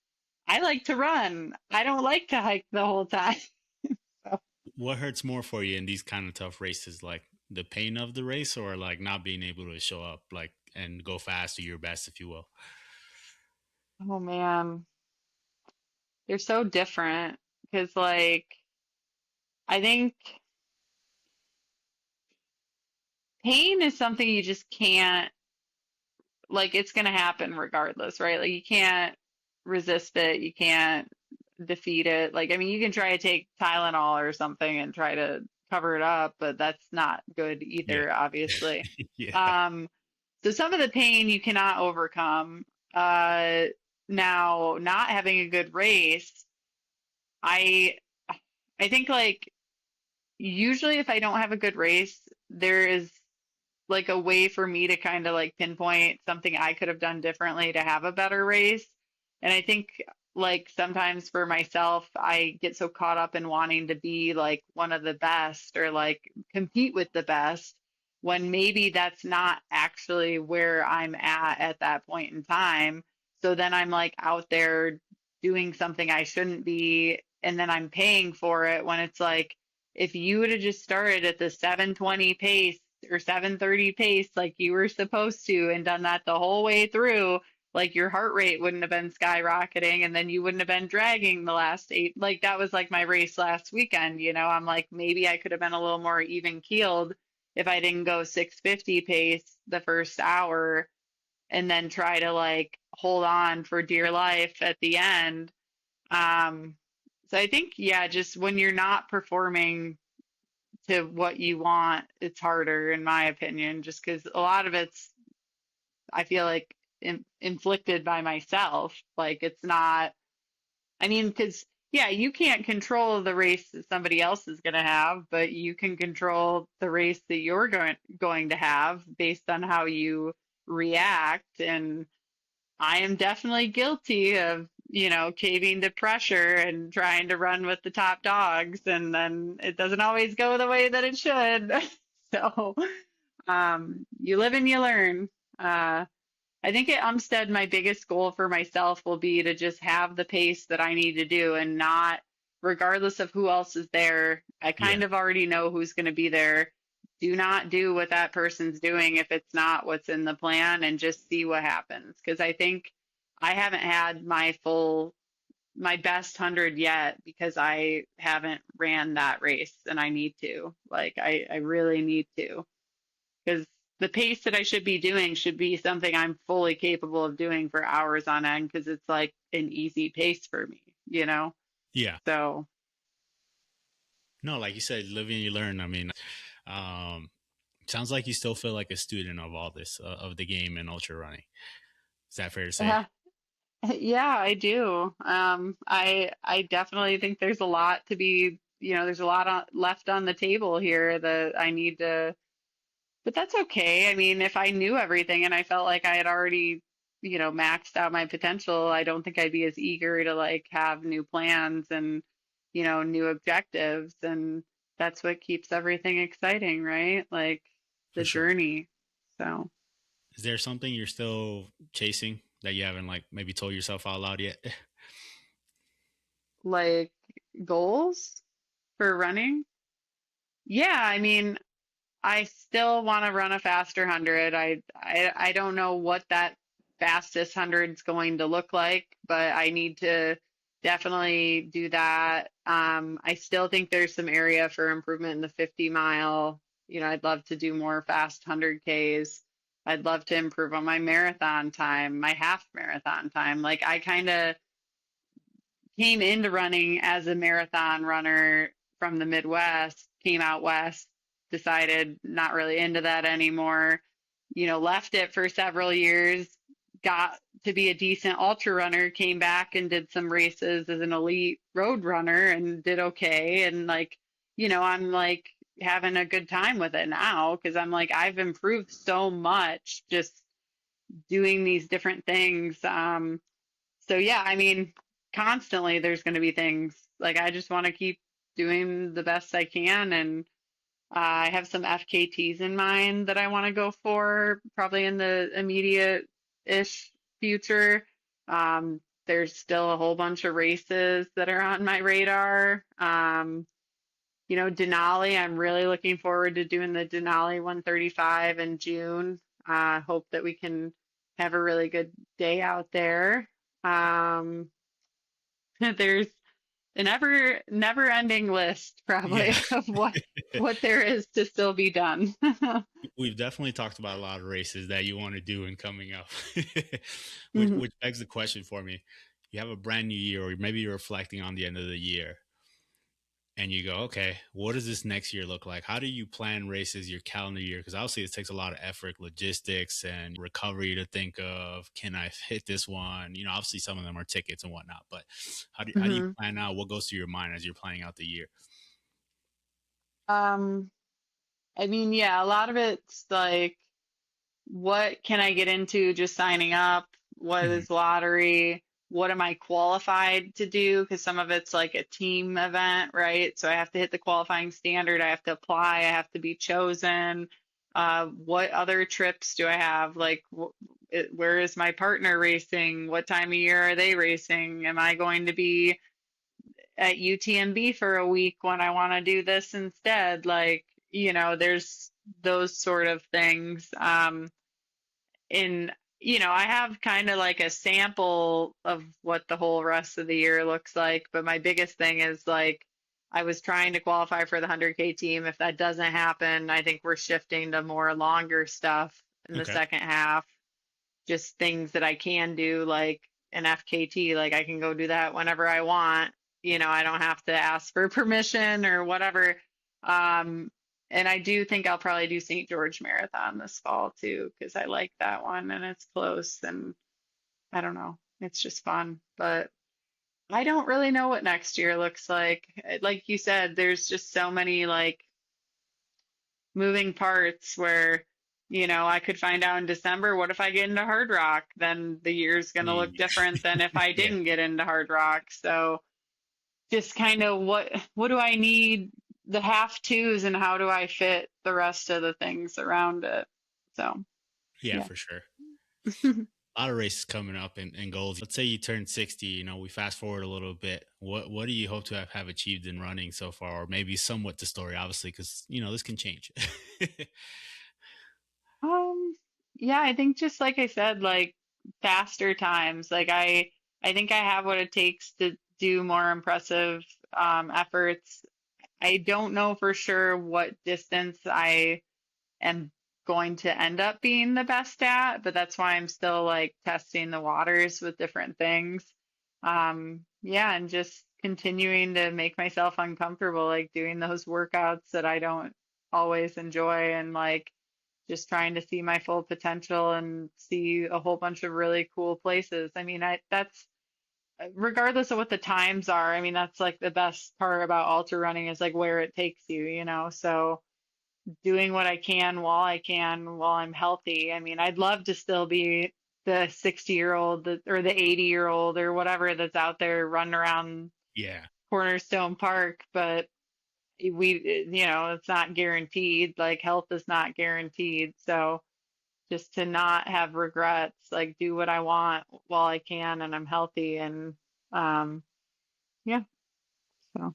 I like to run. I don't like to hike the whole time. So, What hurts more for you in these kind of tough races, like the pain of the race, or like not being able to show up, like and go fast, do your best, if you will? oh man, they're so different because, like, I think pain is something you just can't, like, it's going to happen regardless, right? Like, you can't resist it. You can't defeat it. Like, I mean, you can try to take Tylenol or something and try to cover it up, but that's not good Yeah. either, obviously. Yeah. Um, so some of the pain you cannot overcome. Uh, Now, not having a good race, I I think like usually if I don't have a good race, there is like a way for me to kind of like pinpoint something I could have done differently to have a better race. And I think like sometimes for myself, I get so caught up in wanting to be like one of the best or like compete with the best when maybe that's not actually where I'm at that point in time. So then I'm like out there doing something I shouldn't be, and then I'm paying for it when it's like, if you would have just started at the 720 pace or 730 pace like you were supposed to and done that the whole way through, like your heart rate wouldn't have been skyrocketing and then you wouldn't have been dragging the last eight. Like that was like my race last weekend, you know. I'm like, maybe I could have been a little more even keeled if I didn't go 650 pace the first hour and then try to like hold on for dear life at the end. Um, so I think, yeah, just when you're not performing to what you want, it's harder, in my opinion, just because a lot of it's, I feel like, inflicted by myself. Like it's not, I mean, because, yeah, you can't control the race that somebody else is going to have, but you can control the race that you're going to have based on how you react. And I am definitely guilty of, you know, caving to pressure and trying to run with the top dogs, and then it doesn't always go the way that it should. So, you live and you learn. Uh, I think at Umstead, my biggest goal for myself will be to just have the pace that I need to do and not, regardless of who else is there, I Yeah. kind of already know who's going to be there. Do not do what that person's doing if it's not what's in the plan and just see what happens. Because I think I haven't had my best 100 yet because I haven't ran that race and I need to. Like, I really need to. Because the pace that I should be doing should be something I'm fully capable of doing for hours on end because it's like an easy pace for me, you know? Yeah. So, No, like you said, live and you learn. I mean, um, sounds like you still feel like a student of all this, of the game and ultra running. Is that fair to say? uh, yeah, I do. I definitely think there's a lot to be, you know, there's a lot left on the table here that I need to, but that's okay. I mean, if I knew everything and I felt like I had already, you know, maxed out my potential, I don't think I'd be as eager to like have new plans and, you know, new objectives. And that's what keeps everything exciting, right? Like For the sure. journey. So, Is there something you're still chasing that you haven't like maybe told yourself out loud yet? like goals for running. Yeah, I mean, I still want to run a faster 100. I don't know what that fastest 100 is going to look like, but I need to definitely do that. I still think there's some area for improvement in the 50 mile. I'd love to do more fast 100Ks. I'd love to improve on my marathon time, my half marathon time. Like I kind of came into running as a marathon runner from the Midwest, came out west, decided not really into that anymore, left it for several years, got to be a decent ultra runner, came back and did some races as an elite road runner and did okay. And like, I'm like having a good time with it now because I'm like, I've improved so much just doing these different things. So yeah, I mean, constantly there's going to be things like I just want to keep doing the best I can, and I have some FKTs in mind that I want to go for probably in the immediate-ish future. There's still a whole bunch of races that are on my radar. Denali, I'm really looking forward to doing the Denali 135 in June. Hope that we can have a really good day out there. Um, there's an never ending list Yeah. probably of what there is to still be done. We've definitely talked about a lot of races that you want to do and coming up, which Mhm. which begs the question for me. You have a brand new year, or maybe you're reflecting on the end of the year, and you go, okay, what does this next year look like? How do you plan races your calendar year? Because obviously it takes a lot of effort, logistics, and recovery to think of, can I hit this one? Obviously some of them are tickets and whatnot, but how do you Mhm. plan out what goes through your mind as you're planning out the year? Um, I mean, yeah, a lot of it's like, what can I get into just signing up? What Mhm. is lottery? What am I qualified to do? Because some of it's like a team event, right? So I have to hit the qualifying standard. I have to apply. I have to be chosen. What other trips do I have? Like, where is my partner racing? What time of year are they racing? Am I going to be at UTMB for a week when I want to do this instead? Like, there's those sort of things. In I have kind of like a sample of what the whole rest of the year looks like, but my biggest thing is like I was trying to qualify for the 100K team. If that doesn't happen, I think we're shifting to more longer stuff in the Okay. second half. Just things that I can do like an FKT, like I can go do that whenever I want. I don't have to ask for permission or whatever. Um, and I do think I'll probably do St. George Marathon this fall too, because I like that one and it's close and I don't know, it's just fun. But I don't really know what next year looks like. Like you said, there's just so many like moving parts where, I could find out in December, what if I get into hard rock? Then the year's going to look Yeah. different than if I Yeah. didn't get into hard rock. So just kind of what do I need the half twos and how do I fit the rest of the things around it? So, Yeah, yeah. for sure. A lot of races coming up and goals. Let's say you turn 60, we fast forward a little bit. What do you hope to have achieved in running so far? Or maybe somewhat the story, obviously, because this can change. Um, yeah, I think just like I said, like faster times. Like I think I have what it takes to do more impressive efforts. I don't know for sure what distance I am going to end up being the best at, but that's why I'm still like testing the waters with different things. Yeah, and just continuing to make myself uncomfortable, like doing those workouts that I don't always enjoy and like just trying to see my full potential and see a whole bunch of really cool places. I mean, I that's regardless of what the times are, I mean, that's like the best part about ultra running is like where it takes you. So doing what I can while I'm healthy. I mean, I'd love to still be the 60-year-old or the 80-year-old or whatever that's out there running around Yeah. Cornerstone Park, but it's not guaranteed. Like health is not guaranteed. So just to not have regrets, like do what I want while I can and I'm healthy and um yeah, so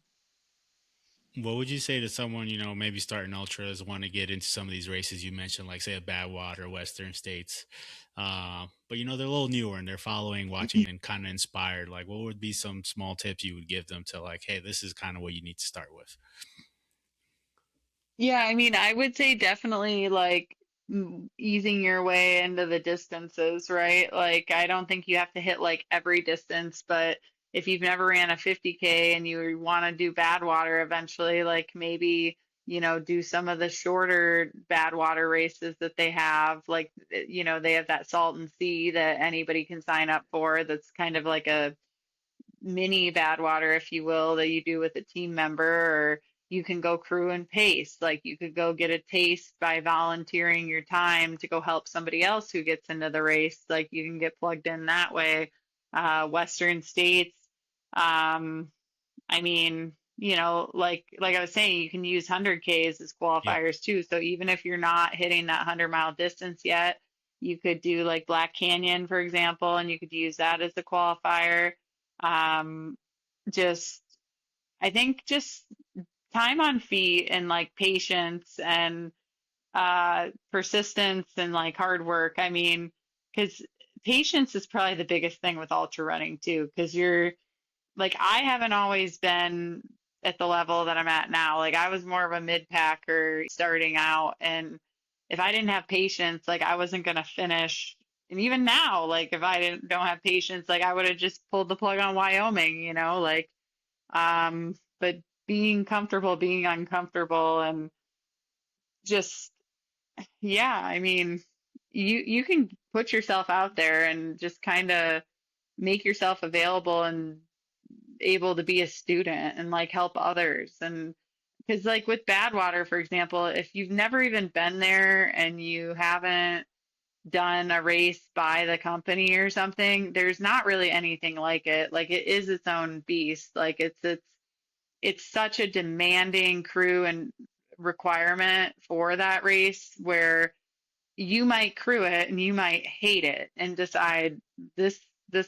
What would you say to someone, maybe starting ultras, want to get into some of these races you mentioned, like say a Badwater, Western States, but they're a little newer and they're following, watching, and kind of inspired. Like, what would be some small tips you would give them to like, hey, this is kind of what you need to start with? Yeah, I mean, I would say definitely like easing your way into the distances, right? Like, I don't think you have to hit like every distance, but if you've never ran a 50K and you want to do Badwater eventually, like maybe, do some of the shorter Badwater races that they have. Like, they have that Salton Sea that anybody can sign up for. That's kind of like a mini Badwater, if you will, that you do with a team member, or you can go crew and pace. Like you could go get a taste by volunteering your time to go help somebody else who gets into the race. Like you can get plugged in that way. Western States. Um, I mean, like I was saying, you can use 100Ks as Yep. qualifiers too. So even if you're not hitting that 100-mile distance yet, you could do like Black Canyon, for example, and you could use that as a qualifier. Um, just, I think just time on feet and like patience and persistence and like hard work. I mean, because patience is probably the biggest thing with ultra running too, because you're like I haven't always been at the level that I'm at now. Like I was more of a mid packer starting out, and if I didn't have patience, like I wasn't gonna finish. And even now, like if I didn't don't have patience, like I would have just pulled the plug on Wyoming, like but being comfortable, being uncomfortable, and just yeah, I mean, you can put yourself out there and just kind of make yourself available and able to be a student and like help others. And because like with Badwater, for example, if you've never even been there and you haven't done a race by the company or something, there's not really anything like it. Like it is its own beast. Like it's such a demanding crew and requirement for that race where you might crew it and you might hate it and decide this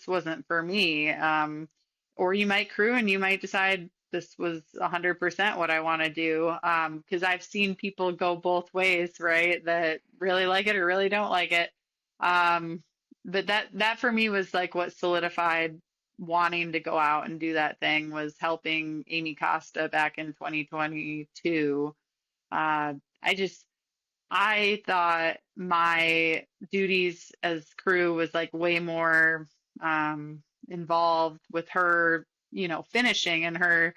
wasn't for me. Or you might crew and you might decide this was 100% what I want to do. Because I've seen people go both ways, right? That really like it or really don't like it. Um, but that for me was like what solidified wanting to go out and do that thing was helping Amy Costa back in 2022. I just I thought my duties as crew was like way more involved with her, finishing and her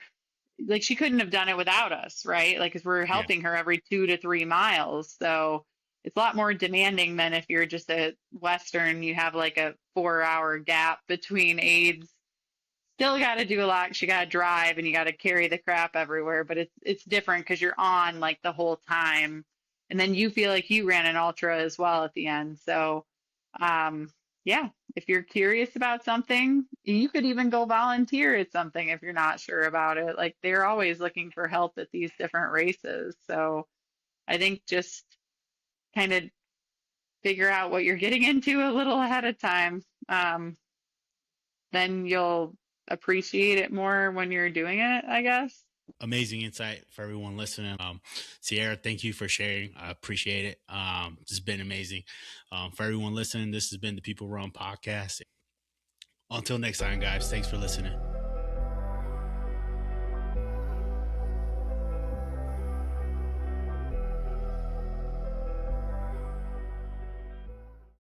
like she couldn't have done it without us, right? Like, because we're Yeah. helping her every 2 to 3 miles, so it's a lot more demanding than if you're just at Western, you have like a 4 hour gap between aids. Still got to do a lot. You got to drive and you got to carry the crap everywhere, but it's different because you're on like the whole time, and then you feel like you ran an ultra as well at the end. So, um, yeah, if you're curious about something, you could even go volunteer at something if you're not sure about it. Like they're always looking for help at these different races. So I think just kind of figure out what you're getting into a little ahead of time. Then you'll appreciate it more when you're doing it, I guess. Amazing insight for everyone listening. Sierra, thank you for sharing. I appreciate it. It's been amazing. For everyone listening, this has been the People Run Podcast. Until next time, guys, thanks for listening.